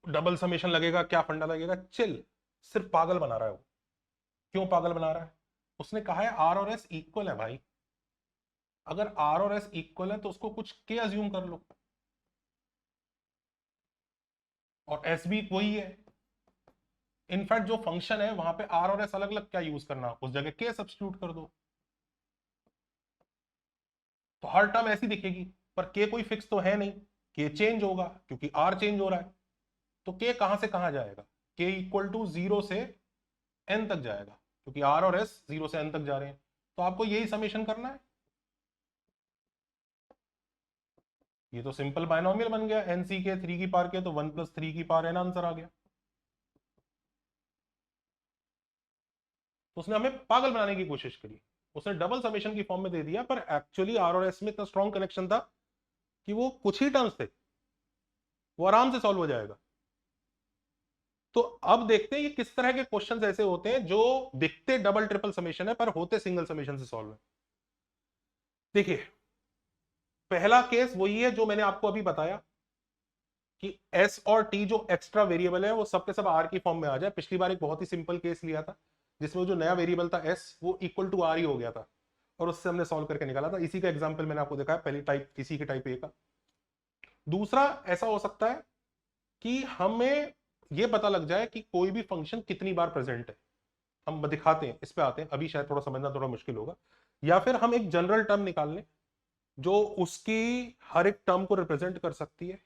डबल समेशन लगेगा, क्या फंडा लगेगा। चिल, सिर्फ पागल बना रहा है वो। क्यों पागल बना रहा है? उसने कहा है आर और एस इक्वल है भाई। अगर आर और एस इक्वल है तो उसको कुछ के अज्यूम कर लो, और एस भी वही है। इनफैक्ट जो फंक्शन है वहां पे आर और एस अलग अलग क्या यूज करना, उस जगह के सब्स्टिट्यूट कर दो, तो हर टर्म ऐसी दिखेगी। पर के कोई फिक्स तो है नहीं, के चेंज होगा क्योंकि आर चेंज हो रहा है। तो के कहां से कहां जाएगा? के इक्वल टू 0 से एन तक जाएगा, क्योंकि आर और एस 0 से एन तक जा रहे हैं। तो आपको यही समेशन करना है। ये तो सिंपल बायनोमियल बन गया, एनसी के 3 की पावर के, तो 1 प्लस 3 की पावर एन आंसर आ गया। तो उसने हमें पागल बनाने की कोशिश करी, उसने डबल समेशन की फॉर्म में दे दिया, पर एक्चुअली आर और एस में इतना स्ट्रॉन्ग कनेक्शन था कि वो कुछ ही टर्म्स थे, वो आराम से सॉल्व हो जाएगा। तो अब देखते हैं ये किस तरह के क्वेश्चंस ऐसे होते हैं जो दिखते डबल ट्रिपल समेशन है पर होते सिंगल समेशन से सॉल्व है। देखिए पहला केस वही है जो मैंने आपको अभी बताया कि एस और टी जो एक्स्ट्रा वेरिएबल है वो सब के सब आर की फॉर्म में आ जाए। पिछली बार एक बहुत ही सिंपल केस लिया था जिसमें जो नया वेरिएबल था एस वो इक्वल टू आर ही हो गया था और उससे हमने सॉल्व करके निकाला था। इसी का एग्जांपल मैंने आपको दिखाया, पहली टाइप इसी के टाइप ए का। दूसरा ऐसा हो सकता है कि हमें यह पता लग जाए कि कोई भी फंक्शन कितनी बार प्रेजेंट है, हम दिखाते हैं, इस पे आते हैं, अभी शायद थोड़ा समझना थोड़ा मुश्किल होगा। या फिर हम एक जनरल टर्म निकाल लें जो उसकी हर एक टर्म को रिप्रेजेंट कर सकती है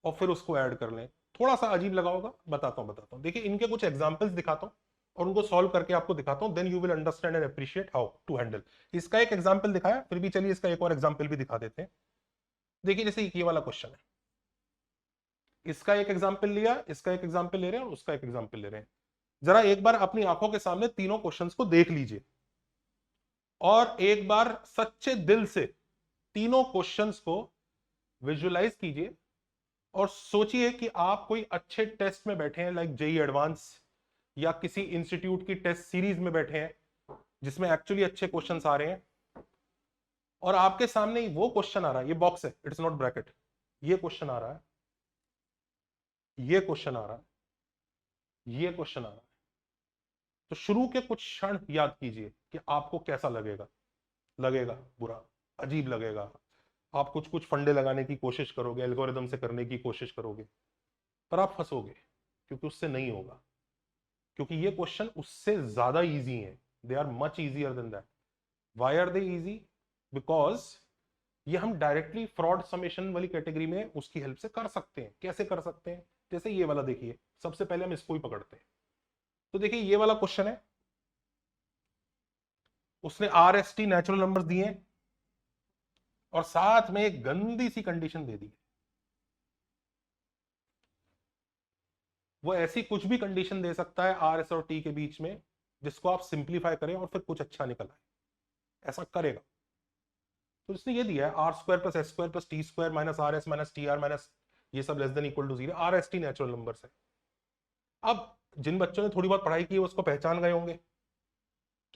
और फिर उसको ऐड कर लें। थोड़ा सा अजीब लगा होगा, बताता हूं। देखिए इनके कुछ एग्जांपल्स दिखाता हूं और उनको सॉल्व करके आपको दिखाता हूं, then you will understand and appreciate how to handle. इसका एक एग्जांपल दिखाया, फिर भी चलिए इसका एक और एग्जांपल भी दिखा देते हैं। देखिए जैसे ये वाला क्वेश्चन है, इसका एक एग्जांपल लिया, इसका एक एग्जांपल ले रहे हैं और उसका एक एग्जांपल ले रहे हैं। जरा एक बार अपनी आंखों के सामने तीनों क्वेश्चंस को देख लीजिए और एक बार सच्चे दिल से तीनों क्वेश्चंस को विजुअलाइज कीजिए और सोचिए कि आप कोई अच्छे टेस्ट में बैठे हैं, लाइक जेई एडवांस या किसी इंस्टीट्यूट की टेस्ट सीरीज में बैठे हैं जिसमें एक्चुअली अच्छे क्वेश्चंस आ रहे हैं और आपके सामने ही वो क्वेश्चन आ रहा है। ये बॉक्स है, इट्स नॉट ब्रैकेट। ये क्वेश्चन आ रहा है, ये क्वेश्चन आ रहा है, ये क्वेश्चन आ रहा है। तो शुरू के कुछ क्षण याद कीजिए कि आपको कैसा लगेगा। लगेगा बुरा, अजीब लगेगा। आप कुछ कुछ फंडे लगाने की कोशिश करोगे, एल्गोरिदम से करने की कोशिश करोगे, पर आप फंसोगे क्योंकि उससे नहीं होगा, क्योंकि ये क्वेश्चन उससे ज्यादा इजी है। They are much easier than that. Why are they easy? Because ये हम डायरेक्टली फ्रॉड समेशन वाली कैटेगरी में उसकी हेल्प से कर सकते हैं। कैसे कर सकते हैं? जैसे ये वाला देखिए, सबसे पहले हम इसको ही पकड़ते हैं। तो देखिए ये वाला क्वेश्चन है, उसने are s t natural number दिए और साथ में एक गंदी सी कंडीशन दे दी। वो ऐसी कुछ भी कंडीशन दे सकता है आर एस और टी के बीच में जिसको आप सिंप्लीफाई करें और फिर कुछ अच्छा निकल आए। ऐसा करेगा। तो इसने ये दिया है r square plus S square plus T square minus r s minus t r minus ये सब less than equal to 0। R s t natural number है। अब जिन बच्चों ने थोड़ी बहुत पढ़ाई की है उसको पहचान गए होंगे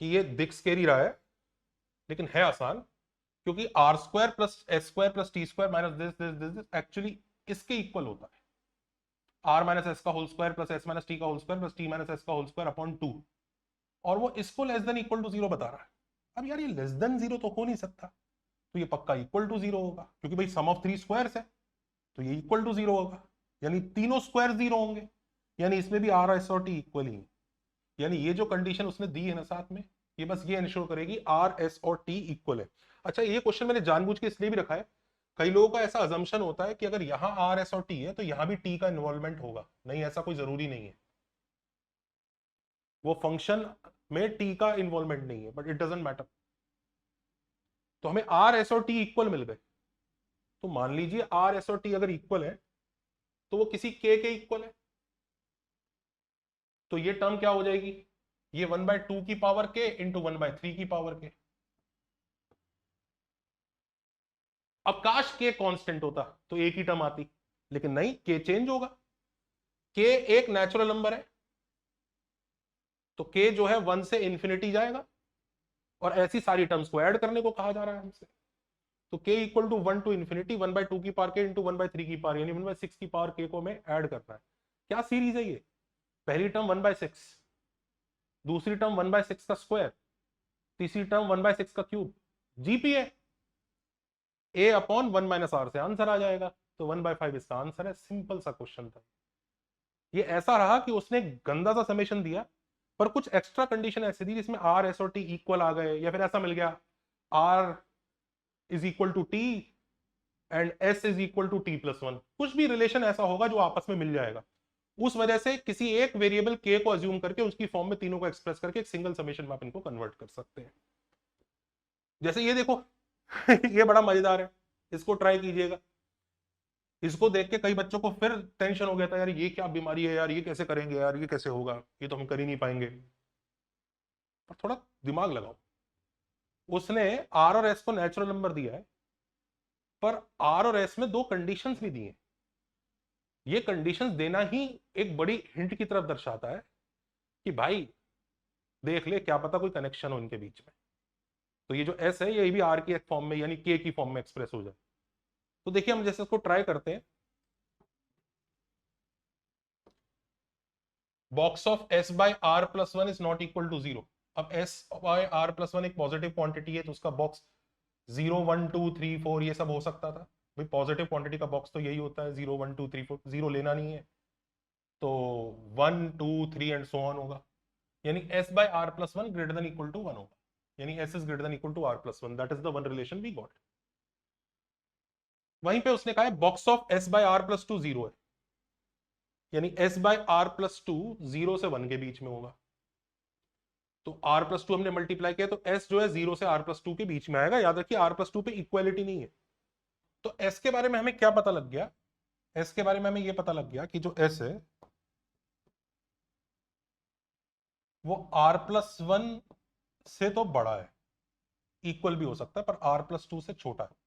कि ये दिख स्केरी रहा है लेकिन है आसान, क्योंकि R square plus S square plus T square minus this actually इसके इक्वल होता है। आर माइनस एस का whole square plus S minus T का whole square plus T minus S का होल स्क्वायर अपॉन 2, और वो इसको लेस देन इक्वल टू 0 बता रहा है। अब यार ये लेस देन 0 तो हो नहीं सकता, तो ये पक्का इक्वल टू 0 होगा, क्योंकि भाई सम ऑफ 3 स्क्वायर्स है तो ये इक्वल टू 0 होगा, यानी तीनों स्क्वायर 0 होंगे, यानी इसमें भी आर एस और टी इक्वल ही है। यानी ये जो कंडीशन उसने दी है ना साथ में, ये बस ये इंश्योर करेगी आर एस और टी इक्वल है। अच्छा ये क्वेश्चन मैंने जानबूझ के इसलिए भी रखा है, कई लोगों का ऐसा अजम्पशन होता है कि अगर यहां आर एस और टी है तो यहां भी टी का इन्वॉल्वमेंट होगा। नहीं, ऐसा कोई जरूरी नहीं है। वो फंक्शन में टी का इन्वॉल्वमेंट नहीं है, बट इट डजेंट मैटर। तो हमें आर एस और टी इक्वल मिल गए। तो मान लीजिए आर एस और टी अगर इक्वल है तो वो किसी के इक्वल है। तो ये टर्म क्या हो जाएगी? ये 1/2 की पावर के इंटू 1/3 की पावर के। अब काश के कांस्टेंट होता तो एक ही टर्म आती, लेकिन नहीं, के चेंज होगा। के एक नेचुरल नंबर है तो के जो है 1 से इंफिनिटी जाएगा और ऐसी सारी टर्म्स को ऐड करने को कहा जा रहा है हमसे। तो के इक्वल टू 1 टू इंफिनिटी 1/2 की पावर के इंटू 1/3 की पावर, यानी 1/6 की पावर के को हमें ऐड करना है। क्या सीरीज है ये? पहली टर्म 1/6, दूसरी टर्म 1/6 का स्क्वायर, तीसरी टर्म 1/6 का cube, GPA a upon 1 minus r से आंसर आ जाएगा। तो 1/5 इसका आंसर है। सिंपल सा क्वेश्चन था। ये ऐसा रहा कि उसने गंदा सा समेशन दिया पर कुछ एक्स्ट्रा कंडीशन ऐसी थी जिसमें आर एस और टी इक्वल आ गए, या फिर ऐसा मिल गया r is equal to t and s is equal to t plus 1। कुछ भी रिलेशन ऐसा होगा जो आपस में मिल जाएगा। उस वजह से किसी एक वेरिएबल के को अज्यूम करके उसकी फॉर्म में तीनों को एक्सप्रेस करके एक सिंगल समेशन में आप इनको कन्वर्ट कर सकते हैं। जैसे ये देखो ये बड़ा मजेदार है, इसको ट्राई कीजिएगा। इसको देख के कई बच्चों को फिर टेंशन हो गया था, यार ये क्या बीमारी है, यार ये कैसे करेंगे, यार ये कैसे होगा, ये तो हम कर ही नहीं पाएंगे। पर थोड़ा दिमाग लगाओ। उसने आर और एस को नेचुरल नंबर दिया है, पर आर और एस में दो कंडीशंस भी दी हैं। ये कंडीशंस देना ही एक बड़ी हिंट की तरफ दर्शाता है कि भाई देख ले, क्या पता कोई कनेक्शन हो इनके बीच में। तो ये जो एस है ये भी आर की एक फॉर्म में यानी के की फॉर्म में एक्सप्रेस हो जाए। तो देखिए हम जैसे इसको ट्राई करते हैं, box of s by r plus one is not equal to zero. अब s by r plus one एक पॉजिटिव क्वांटिटी है, तो उसका बॉक्स 0 1 2 3 4 ये सब हो सकता था। भाई पॉजिटिव क्वांटिटी का बॉक्स तो यही होता है, 0 1 2 3 4, जीरो लेना नहीं है, तो 1 2 3 एंड सो ऑन होगा। यानी s by r plus one greater than equal to one होगा, यानी s is greater than equal to r plus one, that is the one relation we got. वहीं पे उसने कहा है box of s by r plus two zero है, यानी s by r plus two 0 से 1 के बीच में होगा। तो r प्लस टू हमने मल्टीप्लाई किया, तो s जो है 0 से r+2 के बीच में आएगा। याद रखिए r+2 पे इक्वालिटी नहीं है। तो s के बारे में हमें क्या पता लग गया, s के बारे में हमें यह पता लग गया कि जो s है वो r+1 से तो बड़ा है, इक्वल भी हो सकता है, पर r+2 से छोटा है।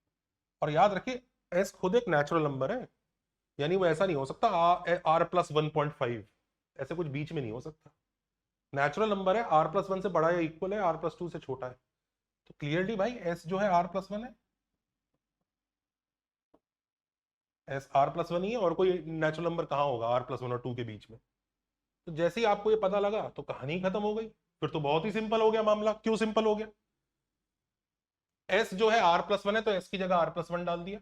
और याद रखिए s खुद एक नेचुरल नंबर है, यानी वो ऐसा नहीं हो सकता r+1.5, ऐसे कुछ बीच में नहीं हो सकता। नेचुरल नंबर है, r+1 से बड़ा या इक्वल है, r+2 से छोटा है। तो क्लियरली भाई s जो है r+1 है, एस r+1 ही है, और कोई नेचुरल नंबर कहाँ होगा r+1 और 2 के बीच में। तो जैसे ही आपको ये पता लगा तो कहानी खत्म हो गई, फिर तो बहुत ही सिंपल हो गया मामला। क्यों सिंपल हो गया, s जो है r+1 है, तो s की जगह r+1 डाल दिया,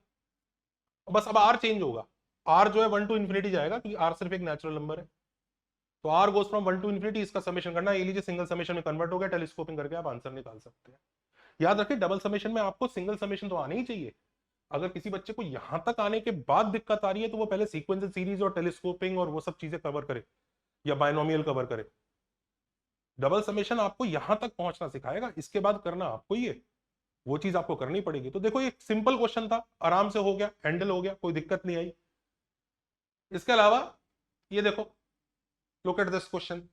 बस अब r चेंज होगा। r जो है 1 to इन्फिनिटी जाएगा, क्योंकि r सिर्फ एक नेचुरल नंबर है। तो r goes from 1 to infinity, इसका समेशन करना, ये लीजिए सिंगल समेशन में कन्वर्ट हो गया, टेलीस्कोपिंग करके आप आंसर निकाल सकते हैं। याद रखिए डबल समेशन में आपको सिंगल समेशन तो आने ही चाहिए। अगर किसी बच्चे को यहां तक आने के बाद दिक्कत आ रही है, तो वो पहले सीक्वेंशियल सीरीज और टेलीस्कोपिंग और वो सब चीजें कवर करे, या बायनोमियल कवर करे। डबल समेशन आपको यहां तक पहुंचना सिखाएगा, इसके बाद करना आपको ये वो चीज आपको करनी पड़ेगी। तो देखो ये सिंपल क्वेश्चन था, आराम से हो गया, हैंडल हो गया, कोई दिक्कत नहीं आई। इसके अलावा ये देखो, लुक एट दिस क्वेश्चन।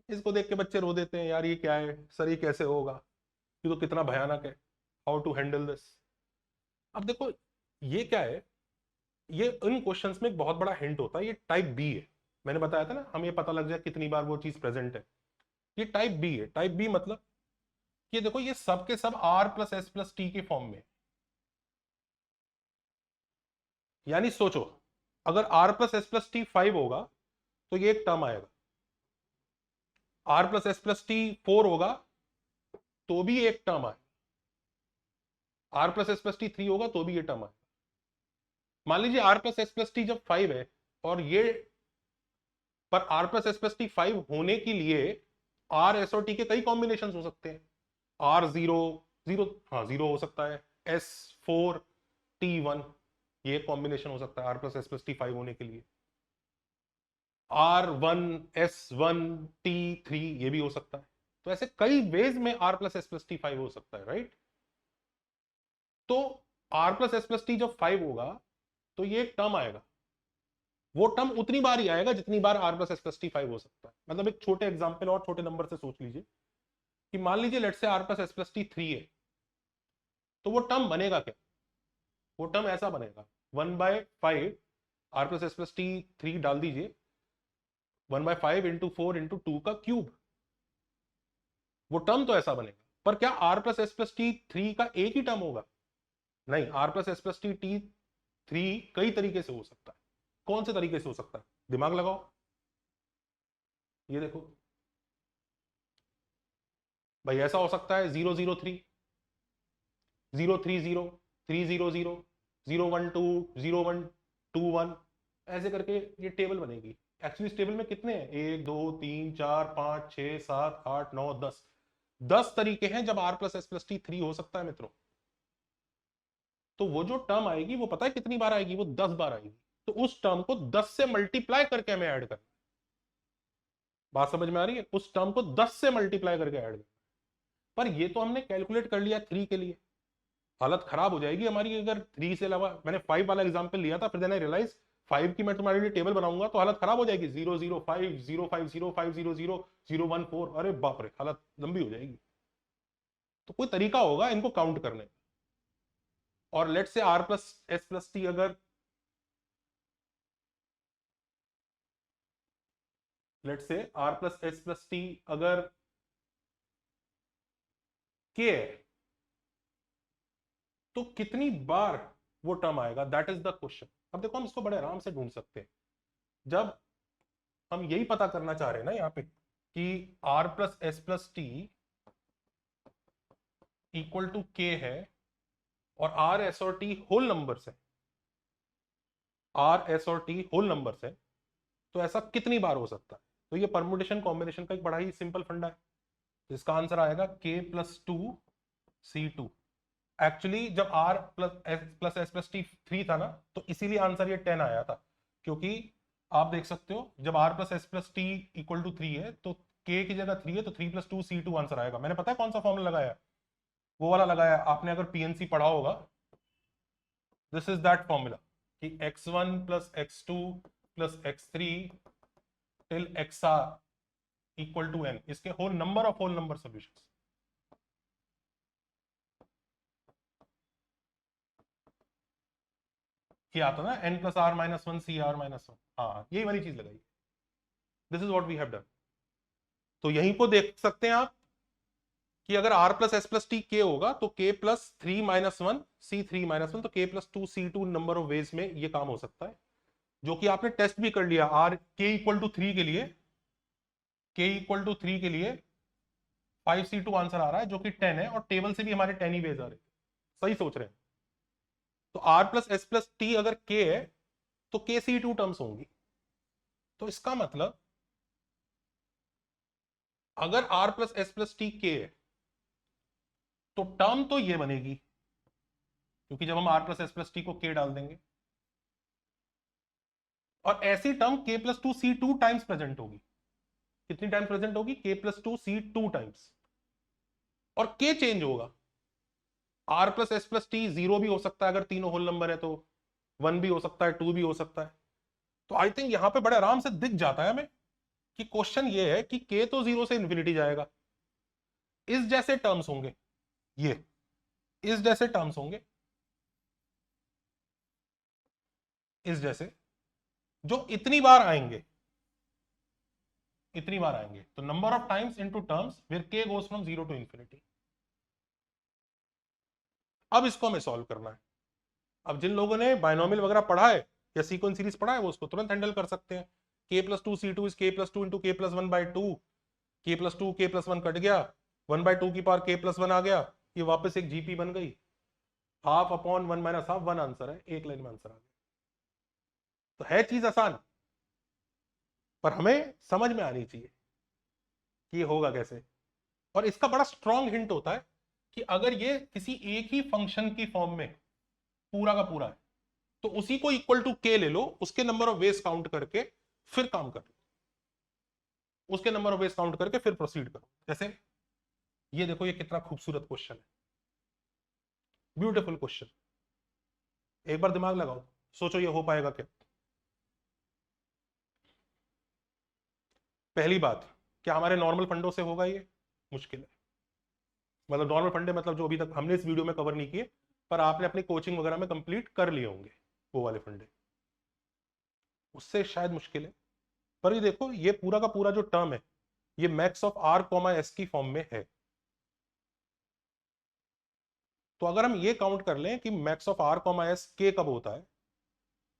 इसको देख के बच्चे रो देते हैं, यार ये क्या है सर, ये कैसे होगा, ये तो कितना भयानक है, हाउ टू हैंडल दिस। अब देखो ये क्या है, ये इन क्वेश्चंस में एक बहुत बड़ा हिंट होता है, ये टाइप बी है। मैंने बताया था ना, हमें ये पता लग जाए कितनी बार वो चीज प्रेजेंट है। ये टाइप बी है। टाइप बी मतलब ये देखो, ये सब के सब r+s+t के फॉर्म में। यानी सोचो, अगर r+s+t 5 होगा तो ये एक टर्म आएगा, r+s+t 4 होगा तो भी एक टर्म आएगा, r+s+t 3 होगा तो भी ये टर्म आएगा। मान लीजिए r+s+t जब 5 है, और ये पर r+s+t 5 होने के लिए r s और t के कई कॉम्बिनेशन हो सकते हैं। r0 0, हाँ 0 हो सकता है, s4 t1 ये कॉम्बिनेशन हो सकता है r+s+t 5 होने के लिए। r1 s1 t3 ये भी हो सकता है। तो ऐसे कई वेज में r+s+t 5 हो सकता है, राइट। तो r+s+t जब 5 होगा तो ये एक टर्म आएगा, वो टर्म उतनी बार ही आएगा जितनी बार r+s+t 5 हो सकता है। मतलब एक छोटे एग्जांपल और छोटे नंबर से सोच लीजिए कि मान लीजिए लेट से r+s+t 3 है, तो वो टर्म बनेगा क्या, वो टर्म ऐसा बनेगा 1/5 r+s+t 3 डाल दीजिए, 1/5 इंटू 4 इंटू 2 का क्यूब, वो टर्म तो ऐसा बनेगा। पर क्या r+s+t 3 का एक ही टर्म होगा, नहीं, r+s+t 3 कई तरीके से हो सकता है। कौन से तरीके से हो सकता है, दिमाग लगाओ। ये देखो भाई, ऐसा हो सकता है 0 0 3 0 3 0 3 0 0 0 1 2 0 1 2 1, ऐसे करके ये टेबल बनेगी। एक्चुअली इस टेबल में कितने हैं, 1 2 3 4 5 6 7 8 9 10, 10 तरीके हैं जब r+s+t 3 हो सकता है मित्रों। तो वो जो टर्म आएगी वो पता है कितनी बार आएगी, वो 10 बार आएगी। तो उस टर्म को 10 से मल्टीप्लाई करके हमें ऐड करना। बात समझ में आ रही है, उस टर्म को 10 से मल्टीप्लाई करके ऐड करना। पर ये तो हमने कैलकुलेट कर लिया 3 के लिए, हालत खराब हो जाएगी हमारी अगर 3 से अलावा। मैंने 5 वाला एग्जांपल लिया था, फिर देन आई रियलाइज 5 की मैं तुम्हारे लिए टेबल बनाऊंगा तो हालत खराब हो जाएगी, 0 0 5 0 5 0 5 0 0 0 1 4, अरे बाप रे हालत लंबी हो जाएगी। तो कोई तरीका होगा इनको काउंट करने का। और लेट से r+s+t अगर, लेट से r+s+t अगर के है तो कितनी बार वो टर्म आएगा, दैट इज द क्वेश्चन। अब देखो हम इसको बड़े आराम से ढूंढ सकते हैं। जब हम यही पता करना चाह रहे हैं ना यहाँ पे कि r plus S plus t equal to k है और r s और t होल नंबर्स है, r s और t होल नंबर्स है, तो ऐसा कितनी बार हो सकता है? तो ये परमुटेशन कॉम्बिनेशन का एक बड़ा ही सिंपल फंडा है। इसका आंसर आएगा k plus two C two. Actually जब r plus S plus t 3 था ना, तो इसीलिए आंसर ये 10 आया था, क्योंकि आप देख सकते हो जब r plus S plus t equal to 3 है तो k की जगह 3 है, तो 3 plus two C two answer आएगा। मैंने पता है कौन सा फॉर्मूला लगाया, वो वाला लगाया। आपने अगर पीएनसी पढ़ा होगा, दिस इज दैट फॉर्मूला कि x1 plus x2 plus x3 till xr equal to n, इसके होल नंबर सॉल्यूशंस। ये आता ना n plus r minus one C r minus one, हाँ यही वाली चीज लगाई। This is what we have done. तो यहीं को देख सकते हैं आप कि अगर r plus S plus t k होगा तो k plus three minus one C three minus one, तो k plus two C two number of ways में ये काम हो सकता है, जो कि आपने टेस्ट भी कर लिया। r k equal to three के लिए, k इक्वल टू थ्री के लिए 5c2 आंसर आ रहा है जो कि 10 है, और टेबल से भी हमारे 10 ही वेज आ रहे थे। सही सोच रहे हैं। तो r plus S plus T अगर k है तो k c2 टर्म्स होंगी। तो इसका मतलब अगर r plus S plus T k है तो टर्म तो ये बनेगी, क्योंकि जब हम r plus S plus T को k डाल देंगे, और ऐसी term k plus two C two times present होगी। कितनी टाइम्स प्रेजेंट होगी? k plus two C two times. और k चेंज होगा। r plus S plus T zero भी हो सकता है अगर तीनों होल नंबर है, तो 1 भी हो सकता है, 2 भी हो सकता है। तो आई थिंक यहां पे बड़े आराम से दिख जाता है हमें कि क्वेश्चन ये है कि k तो जीरो से इंफिनिटी जाएगा, इस जैसे टर्म्स होंगे, ये इस जैसे टर्म्स होंगे, इस जैसे, जो इतनी बार आएंगे, इतनी बार आएंगे। तो number of times into terms where k goes from zero to infinity. अब इसको हमें सॉल्व करना है। अब जिन लोगों ने बायनोमियल वगैरह पढ़ा है या सीक्वेंस सीरीज पढ़ा है, वो उसको तुरंत हैंडल कर सकते हैं। k plus two C two is k plus two into k plus one by two, k plus two k plus one cut गया, 1/2 की पावर k प्लस वन आ गया, ये वापस एक जीपी बन गई। Half upon one minus half, one answer है, एक लाइन में आंसर आ गया। तो है चीज आसान, पर हमें समझ में आनी चाहिए कि ये होगा कैसे। और इसका बड़ा स्ट्रॉन्ग हिंट होता है कि अगर ये किसी एक ही फंक्शन की फॉर्म में पूरा का पूरा है, तो उसी को इक्वल टू के ले लो, उसके नंबर ऑफ वेज काउंट करके फिर काम कर लो, उसके नंबर ऑफ वेज काउंट करके फिर प्रोसीड करो। जैसे ये देखो, ये कितना खूबसूरत क्वेश्चन है, ब्यूटीफुल क्वेश्चन। एक बार दिमाग लगाओ, सोचो ये हो पाएगा क्या। पहली बात, क्या हमारे नॉर्मल फंडों से होगा? ये मुश्किल है। मतलब नॉर्मल फंडे मतलब जो अभी तक हमने इस वीडियो में कवर नहीं किए, पर आपने अपनी कोचिंग वगैरह में कंप्लीट कर लिए होंगे, वो वाले फंडे, उससे शायद मुश्किल है। पर ये देखो, ये पूरा का पूरा जो टर्म है, ये max of R comma S की फॉर्म में है। तो अगर हम ये काउंट कर लें कि max of R comma S के कब होता है,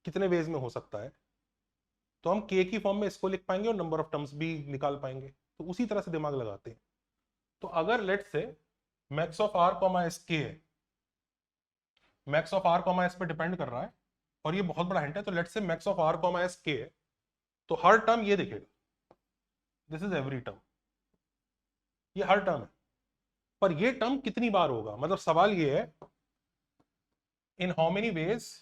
कितने वेज में हो सकता है, तो हम के की फॉर्म में इसको लिख पाएंगे और नंबर ऑफ टर्म्स भी निकाल पाएंगे। तो उसी तरह से दिमाग लगाते हैं। तो अगर लेट से max of R comma S के है, max of R comma S पे डिपेंड कर रहा है, और ये बहुत बड़ा हिंट है। तो लेट से max of R comma S के है, तो हर टर्म ये दिखेगा, दिस इज एवरी टर्म, ये हर टर्म है। पर ये टर्म कितनी बार होगा, मतलब सवाल ये है, in how many ways,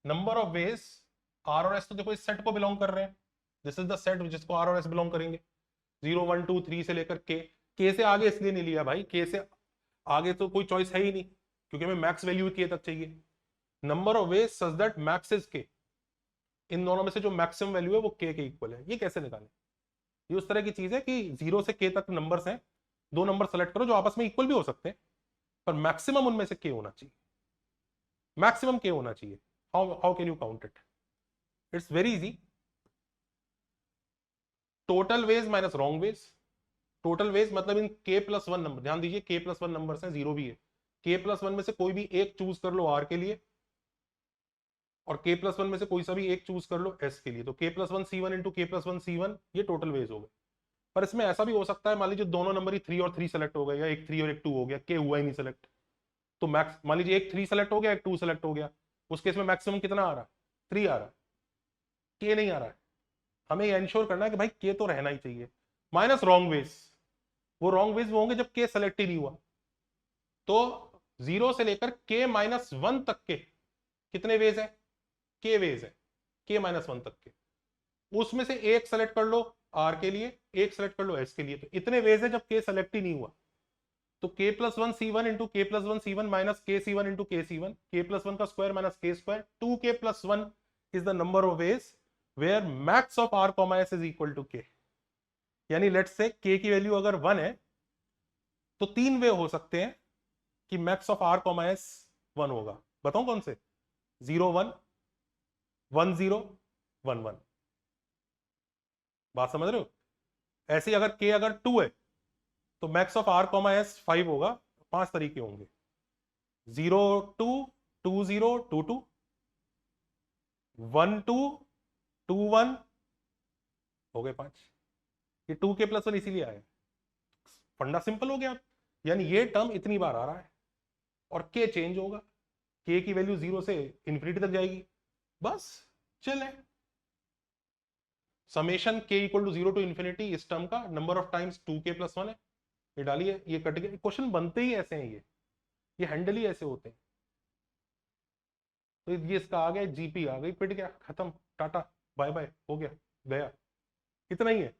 number of ways. R और एस तो देखो इस सेट को बिलोंग कर रहे हैं, दिस इज द सेट जिसको आर और एस बिलोंग करेंगे, 0 1 2 3 से लेकर के से आगे इसलिए नहीं लिया भाई, के से आगे तो कोई चॉइस है ही नहीं, क्योंकि हमें मैक्स वैल्यू के तक चाहिए। Number of veg such that max is के, इन दोनों में से जो मैक्सिमम वैल्यू है वो के इक्वल है। ये कैसे निकालें? ये उस तरह की चीज है कि 0 से के तक नंबर्स हैं, दो नंबर सेलेक्ट करो जो आपस में इक्वल भी हो सकते हैं, पर मैक्सिमम उनमें से के होना चाहिए, मैक्सिमम के होना चाहिए। How can you count it? It's very easy, total ways minus wrong ways, total ways मतलब इन k+1 नंबर, ध्यान दीजिए k+1 नंबर हैं, 0 भी है, k+1 में से कोई भी एक चूज कर लो r के लिए, और k+1 में से कोई सा भी एक चूज कर लो s के लिए, तो k+1c1 इंटू k+1c1 ये टोटल वेज हो गए। पर इसमें ऐसा भी हो सकता है, मान लीजिए दोनों नंबर ही 3 और 3 सेलेक्ट हो गए, या एक 3 और एक 2 हो गया, k हुआ ही नहीं सेलेक्ट, तो मैक्स मान लीजिए एक 3 सेलेक्ट हो गया, एक 2 सेलेक्ट हो गया, उस केस में मैक्सिमम कितना आ रहा है, 3 आ रहा है, k नहीं आ रहा है। हमें ये इंश्योर करना है कि भाई k तो रहना ही चाहिए। माइनस रॉन्ग वेज, वो रॉन्ग वेज वो होंगे जब k सेलेक्ट ही नहीं हुआ। तो 0 से लेकर k-1 तक के कितने वेज है, k वेज है, k-1 तक के, उसमें से एक सेलेक्ट कर लो r के लिए, एक सेलेक्ट कर लो s के लिए, तो इतने वेज है जब k सेलेक्ट ही नहीं हुआ। तो k+1c1 into k+1c1 minus kc1 into kc1, k+1 का square minus k square, 2k+1 is the number of ways where max of r, s is equal to k। यानी लेट्स से k की value अगर 1 है तो 3 वे हो सकते हैं कि मैक्स ऑफ r, s 1 होगा। बताऊं कौन से, 0 1 1 0 1 1। बात समझ रहे हो? ऐसे अगर k अगर 2 है तो मैक्स ऑफ r, s 5 होगा। 5 तरीके होंगे, 0 2 2 0 2 2 1 2 2 1, हो गए 5। ये 2k+1 इसीलिए आया, फंडा सिंपल हो गया। यानी ये टर्म इतनी बार आ रहा है और k चेंज होगा, k की वैल्यू 0 से इंफिनिटी तक जाएगी, बस चले। Summation k equal to 0 to infinity, इस टर्म का नंबर ऑफ टाइम्स 2k+1 है, ये डालिए, ये कट गया। क्वेश्चन बनते ही ऐसे हैं, ये हैंडल ही ऐसे होते हैं। तो ये इसका आ गया, जीपी आ गई, पिट गया, खत्म, टाटा बाय बाय, हो गया, गया, इतना ही है।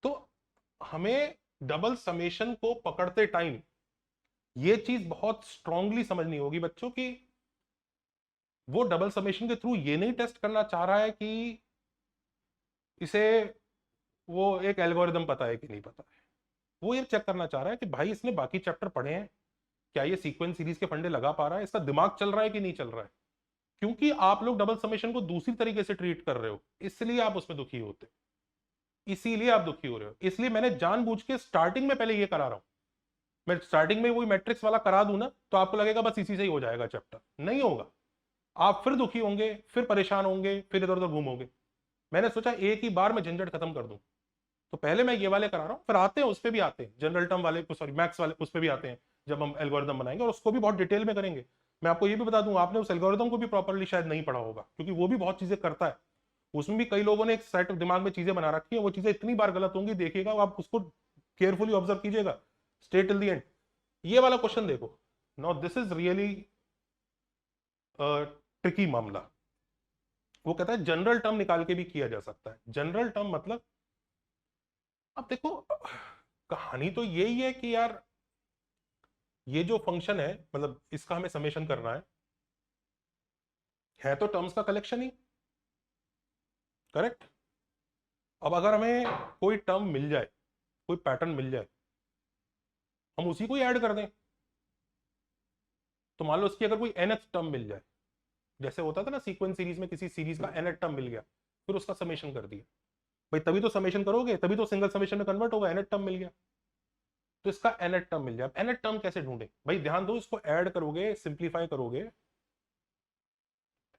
तो हमें डबल समेशन को पकड़ते टाइम ये चीज बहुत स्ट्रांगली समझनी होगी बच्चों की, वो डबल समेशन के थ्रू ये नहीं टेस्ट करना चाह रहा है कि इसे वो एक एल्गोरिदम पता है कि नहीं पता है, वो ये चेक करना चाह रहा है कि भाई इसने बाकी चैप्टर पढ़े हैं, क्या ये सीक्वेंस सीरीज के फंडे लगा पा रहा है, इसका दिमाग चल रहा है कि नहीं चल रहा है। क्योंकि आप लोग डबल समेशन को दूसरी तरीके से ट्रीट कर रहे हो, इसलिए आप उसमें दुखी होते, इसीलिए आप दुखी हो रहे हो। इसलिए मैंने जानबूझ के स्टार्टिंग में पहले ये करा रहा हूं। मैं स्टार्टिंग में वही मैट्रिक्स वाला करा दूं ना, तो आपको लगेगा बस इसी से ही हो जाएगा चैप्टर, नहीं होगा। आप फिर दुखी होंगे, फिर परेशान होंगे, फिर इधर उधर घूमोगे। मैंने सोचा एक ही बार में झंझट खत्म कर दूं, तो पहले मैं ये वाले करा रहा हूं, फिर आते हैं उस पर भी आते हैं, जनरल टर्म वाले, सॉरी मैथ्स वाले उस पर भी आते हैं जब हम एल्गोरिदम बनाएंगे, और उसको भी बहुत डिटेल में करेंगे। मैं आपको ये भी बता दूं, आपने उस एल्गोरिदम को भी प्रॉपरली शायद नहीं पढ़ा होगा, क्योंकि वो भी बहुत चीजें करता है। उसमें भी कई लोगों ने एक सेट दिमाग में चीजें बना रखी है, वो चीजें इतनी बार गलत होंगी, देखिएगा आप उसको केयरफुली ऑब्जर्व कीजिएगा, स्टे टिल द एंड। ये वाला क्वेश्चन देखो, now this is really tricky मामला। वो कहता है जनरल टर्म निकाल के भी किया जा सकता है। जनरल टर्म मतलब, अब देखो कहानी तो यही है कि यार ये जो फंक्शन है, मतलब इसका हमें समेशन करना है तो टर्म्स का कलेक्शन ही, करेक्ट। अब अगर हमें कोई टर्म मिल जाए, कोई पैटर्न मिल जाए, हम उसी को ही ऐड कर दें। तो मान लो उसकी अगर कोई nth टर्म मिल जाए, जैसे होता था ना सीक्वेंस सीरीज में, किसी सीरीज का nth टर्म मिल गया, फिर उसका समेशन कर दिया, भाई तभी तो समेशन करोगे, तभी तो सिंगल समेशन में कन्वर्ट होगा, nth टर्म मिल गया, तो इसका nth टर्म मिल जाए। nth टर्म कैसे ढूंढे भाई, ध्यान दो, इसको ऐड करोगे, सिंप्लीफाई करोगे,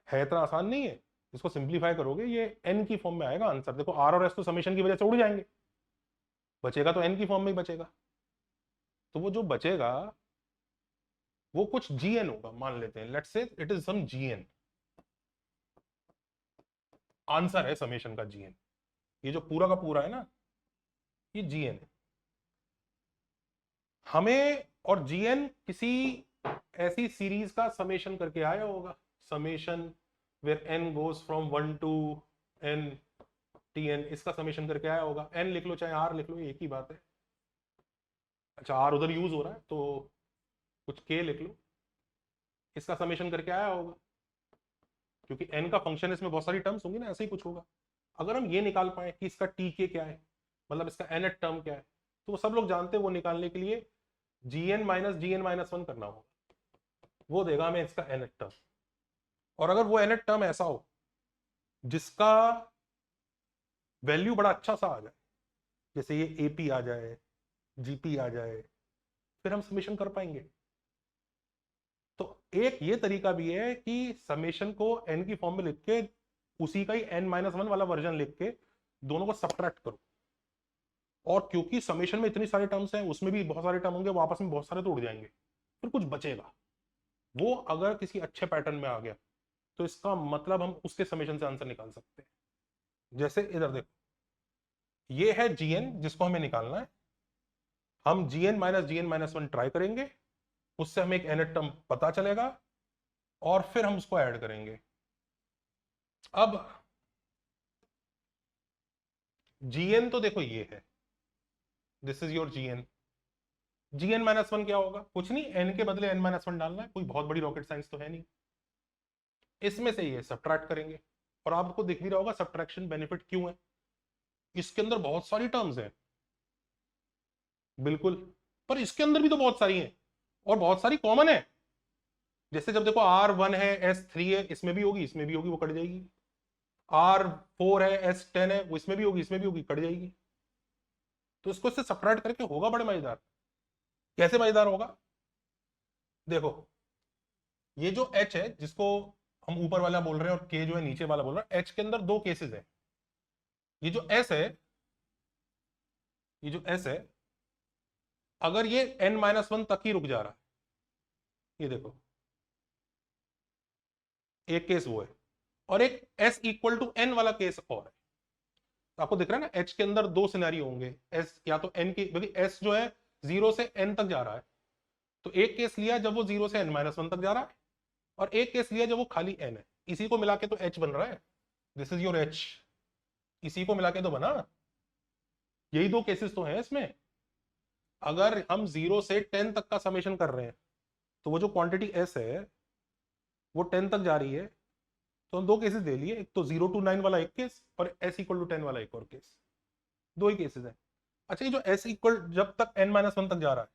है इतना आसान नहीं है। इसको सिंप्लीफाई करोगे, ये n की फॉर्म में आएगा आंसर। देखो r और s तो समेशन की वजह से उड़ जाएंगे, बचेगा तो n की फॉर्म में ही बचेगा। तो वो जो बचेगा वो कुछ gn होगा, मान लेते हैं, let's say it is sum gn, answer है समेशन का gn। ये जो पूरा का पूरा है ना, ये gn है। हमें और gn किसी ऐसी सीरीज का समेशन करके आया होगा, summation where n goes from 1 to n tn, इसका समेशन करके आया होगा। n लिख लो चाहे r लिख लो, एक ही बात है। अच्छा r उधर यूज हो रहा है तो कुछ k लिख लो, इसका समेशन करके आया होगा, क्योंकि n का फंक्शन, इसमें बहुत सारी टर्म्स होंगी ना, ऐसे ही कुछ होगा। अगर हम ये निकाल पाए कि इसका tk क्या है, मतलब इसका nth टर्म क्या है, तो वो सब लोग जानते हैं, वो निकालने के लिए gn-1 करना होगा, वो देगा हमें इसका nth टर्म। और अगर वो nth टर्म ऐसा हो जिसका वैल्यू बड़ा अच्छा सा आ जाए, जैसे ये एपी आ जाए, जीपी आ जाए, फिर हम समेशन कर पाएंगे। तो एक ये तरीका भी है कि समेशन को एन की फॉर्म में लिख के उसी का ही n-1 वाला वर्जन लिख के दोनों को सब्ट्रैक्ट करो। और क्योंकि समेशन में इतनी सारे टर्म्स हैं, उसमें भी बहुत सारे टर्म होंगे, वो आपस में बहुत सारे तो उड़ जाएंगे, फिर कुछ बचेगा। वो अगर किसी अच्छे पैटर्न में आ गया तो इसका मतलब हम उसके समेशन से आंसर निकाल सकते हैं। जैसे इधर देखो, ये है gn जिसको हमें निकालना है। हम gn-1 ट्राई करेंगे, उससे हमें एक nth टर्म पता चलेगा और फिर हम उसको ऐड करेंगे। अब gn तो देखो ये है, दिस इज योर gn-1 क्या होगा? कुछ नहीं, n के बदले n-1 डालना है, कोई बहुत बड़ी रॉकेट साइंस तो है नहीं। इसमें से ये सब्ट्रैक्ट करेंगे और आपको दिख भी रहा होगा सब्ट्रैक्शन बेनिफिट क्यों है। इसके अंदर बहुत सारी टर्म्स हैं, बिल्कुल, पर इसके अंदर भी तो बहुत सारी हैं और बहुत सारी कॉमन है। जैसे जब देखो R1 है, S3 है, इसमें भी होगी, इसमें भी होगी, वो कट जाएगी। R4 है, S10 है, वो इसमें भी होगी, इसमें भी होगी, कट जाएगी। तो इसको इससे सब्ट्रैक्ट करके होगा बड़े मजेदार। कैसे मजेदार होगा? देखो, ये जो H है जिसको हम ऊपर वाला बोल रहे हैं और K जो है नीचे वाला बोल रहे हैं, H के अंदर दो केसेस है। ये जो S है, ये जो S है, अगर ये n-1 तक ही रुक जा रहा है, ये देखो, एक केस वो है, और एक S इक्वल टू n वाला केस और है। तो आपको दिख रहा है ना, H के अंदर दो सिनेरियो होंगे, S या तो n की, क्योंकि S जो है 0 से n तक जा रहा है, तो एक केस लिया जब वो 0 से n-1 तक जा रहा है, और एक केस लिया जब वो खाली n है। इसी को मिला के तो H बन रहा है, दिस इज योर H। इसी को मिला के तो बना, यही दो केसेस तो हैं इसमें। अगर हम 0 से 10 तक का समेशन कर रहे हैं तो वो जो क्वांटिटी S है वो 10 तक जा रही है, तो हम दो केसेस ले लिए, एक तो 0 to 9 वाला एक केस और S इक्वल टू 10 वाला एक और केस, दो ही केसेस है। अच्छा, ये जो S इक्वल जब तक n-1 तक जा रहा है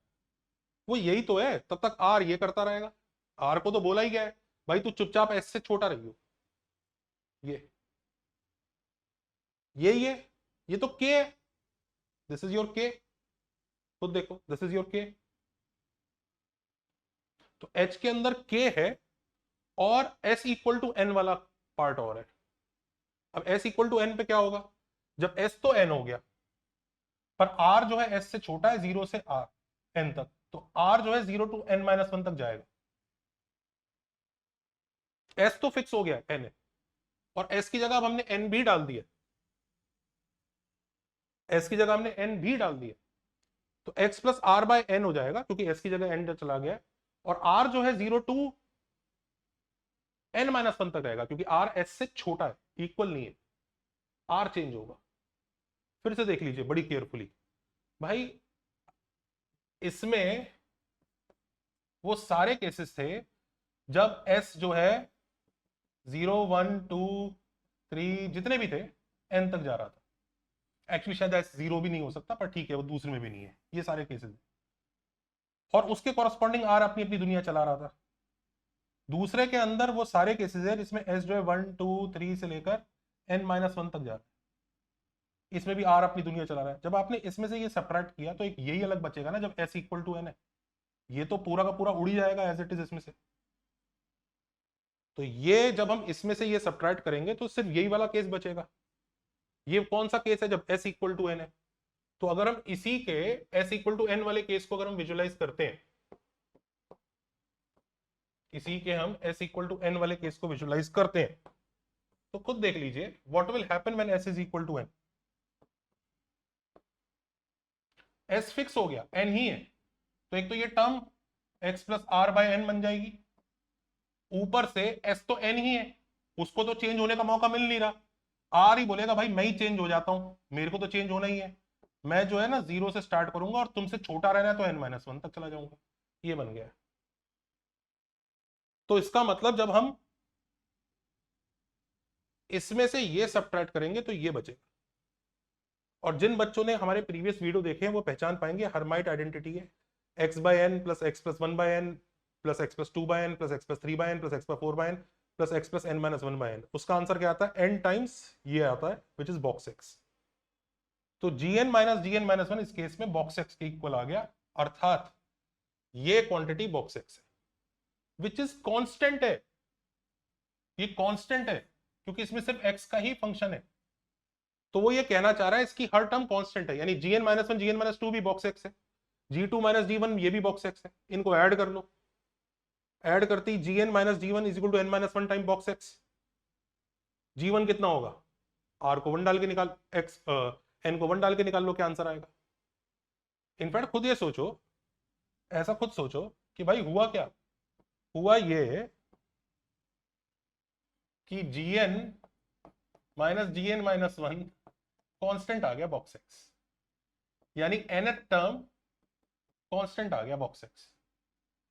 वो यही तो है, तब तक R ये करता रहेगा। R को तो बोला ही गया है भाई तू चुपचाप S से छोटा रहियो, ये ये तो K है, दिस इज योर K। खुद देखो, दिस इज योर K। तो H के अंदर K है और S इक्वल टू n वाला पार्ट और है। अब S इक्वल टू n पे क्या होगा? जब S तो n हो गया, पर R जो है S से छोटा है, 0 से R n तक, तो R जो है 0 टू n-1 तक जाएगा। S तो फिक्स हो गया है, n है, और S की जगह अब हमने n भी डाल दिया, S की जगह हमने n भी डाल दिया, तो x plus r by n हो जाएगा, क्योंकि s की जगह n चला गया, और r जो है 0 टू n-1 तक रहेगा, क्योंकि r s से छोटा है, इक्वल नहीं है, r चेंज होगा। फिर से देख लीजिए बड़ी केयरफुली भाई, इसमें वो सारे केसेस थे जब s जो है 0 1 2 3 जितने भी थे n तक जा रहा था। एक्चुअली शायद s 0 भी नहीं हो सकता, पर ठीक है, वो दूसरे में भी नहीं है, ये सारे केसेस। और उसके कॉरस्पॉन्डिंग r अपनी अपनी दुनिया चला रहा था। दूसरे के अंदर वो सारे केसेस है जिसमें s जो है 1 2 3 से लेकर n-1 तक जा रहा है, इसमें भी r अपनी दुनिया चला रहा है। जब आपने इसमें से ये सब्ट्रैक्ट किया तो एक यही अलग बचेगा ना, जब s इक्वल टू n है, ये तो पूरा का पूरा उड़ ही जाएगा एज इट इज इसमें से। तो ये जब हम इसमें से ये सब्ट्रैक्ट करेंगे तो सिर्फ यही वाला केस बचेगा। ये कौन सा केस है? जब s इक्वल टू n है। तो अगर हम इसी के s इक्वल टू n वाले केस को अगर हम विजुअलाइज करते हैं, इसी के हम s इक्वल टू n वाले केस को विजुअलाइज करते हैं, तो खुद देख लीजिए what will happen when s is equal to n। s fix हो गया, n ही है, तो एक तो ये term x plus r by n बन जाएगी, ऊपर से s तो n ही है, उसको तो चेंज होने का मौका मिल नहीं रहा। r ही बोलेगा भाई मैं ही चेंज हो जाता हूं, मेरे को तो चेंज होना ही है, मैं जो है ना 0 से स्टार्ट करूंगा और तुमसे छोटा रहना है तो n-1 तक चला जाऊंगा। ये बन गया। तो इसका मतलब जब हम इसमें से ये सब्ट्रैक्ट करेंगे तो ये बचेगा। और जिन बच्चों ने हमारे प्रीवियस वीडियो देखे हैं वो पहचान पाएंगे, हर्माइट आइडेंटिटी है x by n plus x plus 1 by n plus x plus 2 by n plus x plus 3 by n plus x plus 4 by n plus x plus n-1 by n. उसका answer क्या आता है? n times ये आता है, which is box x। तो gn-1 इस case में बॉक्स एक्स के इक्वल आ गया, अर्थात ये क्वांटिटी बॉक्स एक्स है, विच इज कांस्टेंट है, ये कांस्टेंट है क्योंकि इसमें सिर्फ एक्स का ही फंक्शन है। तो वो ये कहना चाह रहा है इसकी हर टर्म कांस्टेंट है, यानी gn-1 gn-2 भी बॉक्स एक्स है, g2 - g1 ये भी बॉक्स एक्स है, इनको ऐड कर लो, ऐड करती gn-g1 = n-1 time box x. g1 कितना होगा, r को 1 डाल के निकाल, x n को 1 डाल के निकाल लो, क्या आंसर आएगा। इनफैक्ट खुद ये सोचो, ऐसा खुद सोचो कि भाई हुआ क्या, हुआ ये कि gn-1 कांस्टेंट आ गया बॉक्स एक्स, यानी nth टर्म कांस्टेंट आ गया बॉक्स एक्स।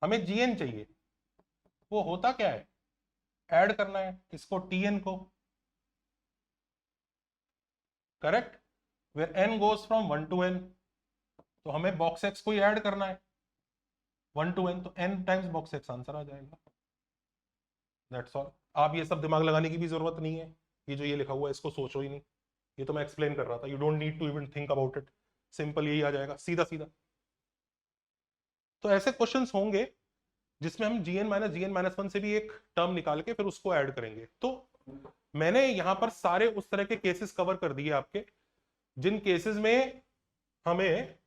हमें gn चाहिए, वो होता क्या है, ऐड करना है इसको tn को, correct, where n goes from 1 to n, तो हमें बॉक्स एक्स को ही ऐड करना है 1 to n, तो n times box x answer आ जाएगा। That's all. आप ये सब दिमाग लगाने की भी जरूरत नहीं है, ये जो ये लिखा हुआ है इसको सोचो ही नहीं, ये तो मैं एक्सप्लेन कर रहा था, you don't need to even think about it, simple यही आ जाएगा सीधा सीधा। तो ऐसे क्वेश्चंस होंगे जिसमें हम gn-1 से भी एक टर्म निकाल के फिर उसको ऐड करेंगे। तो मैंने यहां पर सारे उस तरह के केसेस कवर कर दिए आपके, जिन केसेस में हमें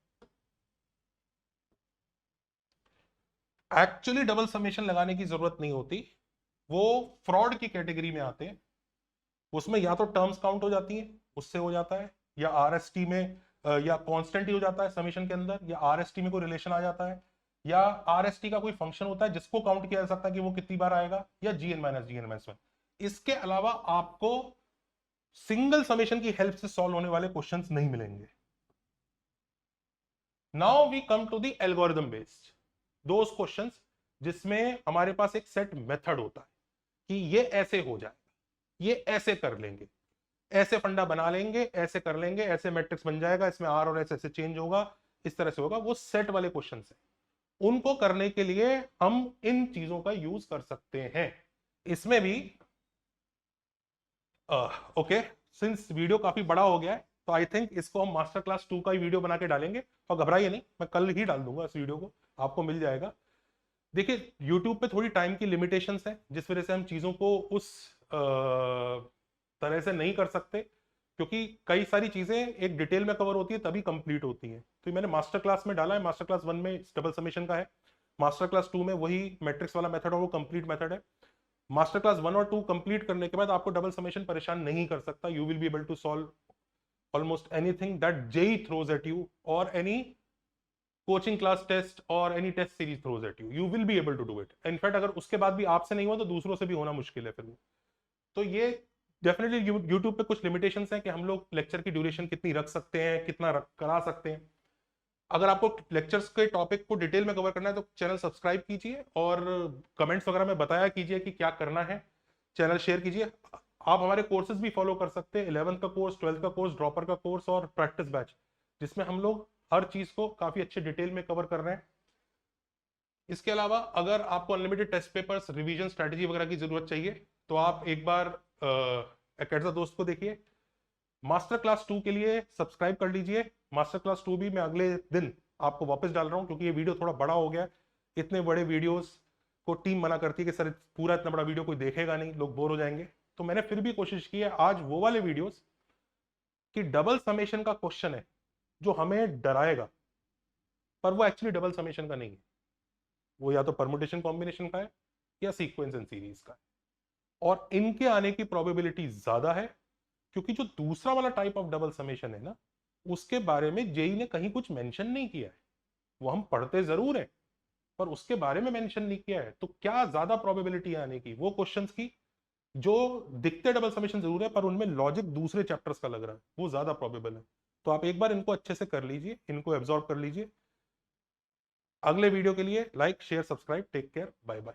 एक्चुअली डबल समेशन लगाने की जरूरत नहीं होती, वो फ्रॉड की कैटेगरी में आते हैं। उसमें या तो टर्म्स काउंट हो जाती हैं, उससे हो जाता है, या आरएसटी में या कांस्टेंट ही हो जाता है समेशन के अंदर, या आरएसटी में कोई रिलेशन आ जाता है, या आरएसटी का कोई फंक्शन होता है जिसको काउंट किया जा सकता है कि वो कितनी बार आएगा, या gn-1। इसके अलावा आपको सिंगल समेशन की हेल्प से सॉल्व होने वाले क्वेश्चंस नहीं मिलेंगे। Now we come to the algorithm based, those questions जिसमें हमारे पास एक सेट मेथड होता है कि ये ऐसे हो जाएगा, ये ऐसे कर लेंगे, ऐसे फंडा बना लेंगे, ऐसे कर लेंगे, ऐसे मैट्रिक्स बन जाएगा, इसमें आर और एस ऐसे चेंज होगा, इस तरह से होगा, वो सेट वाले क्वेश्चंस हैं। उनको करने के लिए हम इन चीजों का यूज कर सकते हैं। इसमें भी ओके, सिंस वीडियो काफी बड़ा हो गया है तो आई थिंक इसको हम मास्टर क्लास 2 का ही वीडियो बना के डालेंगे, और घबराइए नहीं, मैं कल ही डाल दूंगा इस वीडियो को, आपको मिल जाएगा। देखिए यूट्यूब पे थोड़ी टाइम की लिमिटेशंस है, जिस वजह से हम चीजों को उस तरह से नहीं कर सकते, क्योंकि कई सारी चीजें एक डिटेल में कवर होती है तभी कंप्लीट होती हैं। तो मैंने मास्टर क्लास में डाला है, मास्टर क्लास 1 में डबल समेशन का है, मास्टर क्लास 2 में वही मैट्रिक्स वाला मेथड और वो कंप्लीट मेथड है। मास्टर क्लास 1 और 2 कंप्लीट करने के बाद आपको डबल समेशन परेशान नहीं कर सकता, you will be able to solve almost anything that JEE throws at you और एनी कोचिंग क्लास टेस्ट और any test series throws at you, you will be able to do it. In fact अगर उसके बाद भी आपसे नहीं हुआ तो दूसरों से भी होना मुश्किल है फिर वो। तो ये डेफिनेटली यूट्यूब पे कुछ लिमिटेशंस हैं कि हम लोग लेक्चर की ड्यूरेशन कितनी रख सकते हैं, कितना करा सकते हैं। अगर आपको लेक्चर्स के टॉपिक को डिटेल में कवर करना है तो चैनल सब्सक्राइब कीजिए और कमेंट्स वगैरह में बताया कीजिए कि क्या करना है, चैनल शेयर कीजिए। आप हमारे कोर्सेज भी फॉलो कर सकते हैं, 11th का कोर्स, 12th का कोर्स, ड्रॉपर का कोर्स और प्रैक्टिस बैच, जिसमें हम लोग हर चीज को काफी अच्छे डिटेल में कवर कर रहे हैं। इसके अलावा अगर आपको unlimited test papers, revision strategy वगैरह की जरूरत चाहिए तो आप एक बार एकेडजा दोस्त को देखिए। मास्टर क्लास 2 के लिए सब्सक्राइब कर लीजिए। मास्टर क्लास 2 भी मैं अगले दिन आपको वापस डाल रहा हूं, क्योंकि ये वीडियो थोड़ा बड़ा हो गया। इतने बड़े वीडियोस को टीम मना करती है कि सर पूरा इतना बड़ा वीडियो कोई देखेगा नहीं, लोग बोर हो जाएंगे। तो मैंने फिर भी कोशिश की है आज वो वाले वीडियोस कि डबल समेशन का क्वेश्चन है जो हमें डराएगा, पर वो एक्चुअली डबल समेशन का नहीं है, वो या तो परमुटेशन कॉम्बिनेशन का है या सीक्वेंस एंड सीरीज का है, और इनके आने की प्रोबेबिलिटी ज्यादा है, क्योंकि जो दूसरा वाला टाइप ऑफ डबल समेशन है ना, उसके बारे में जेई ने कहीं कुछ मेंशन नहीं किया है। वो हम पढ़ते जरूर है पर उसके बारे में मेंशन नहीं किया है। तो क्या ज्यादा प्रोबेबिलिटी है आने की वो क्वेश्चंस की जो दिखते डबल समेशन जरूर है पर उनमें लॉजिक दूसरे चैप्टर्स का लग रहा है, वो ज्यादा प्रोबेबल है। तो आप एक बार इनको अच्छे से कर लीजिए, इनको एब्जॉर्ब कर लीजिए। अगले वीडियो के लिए like, share, subscribe, take care, bye bye.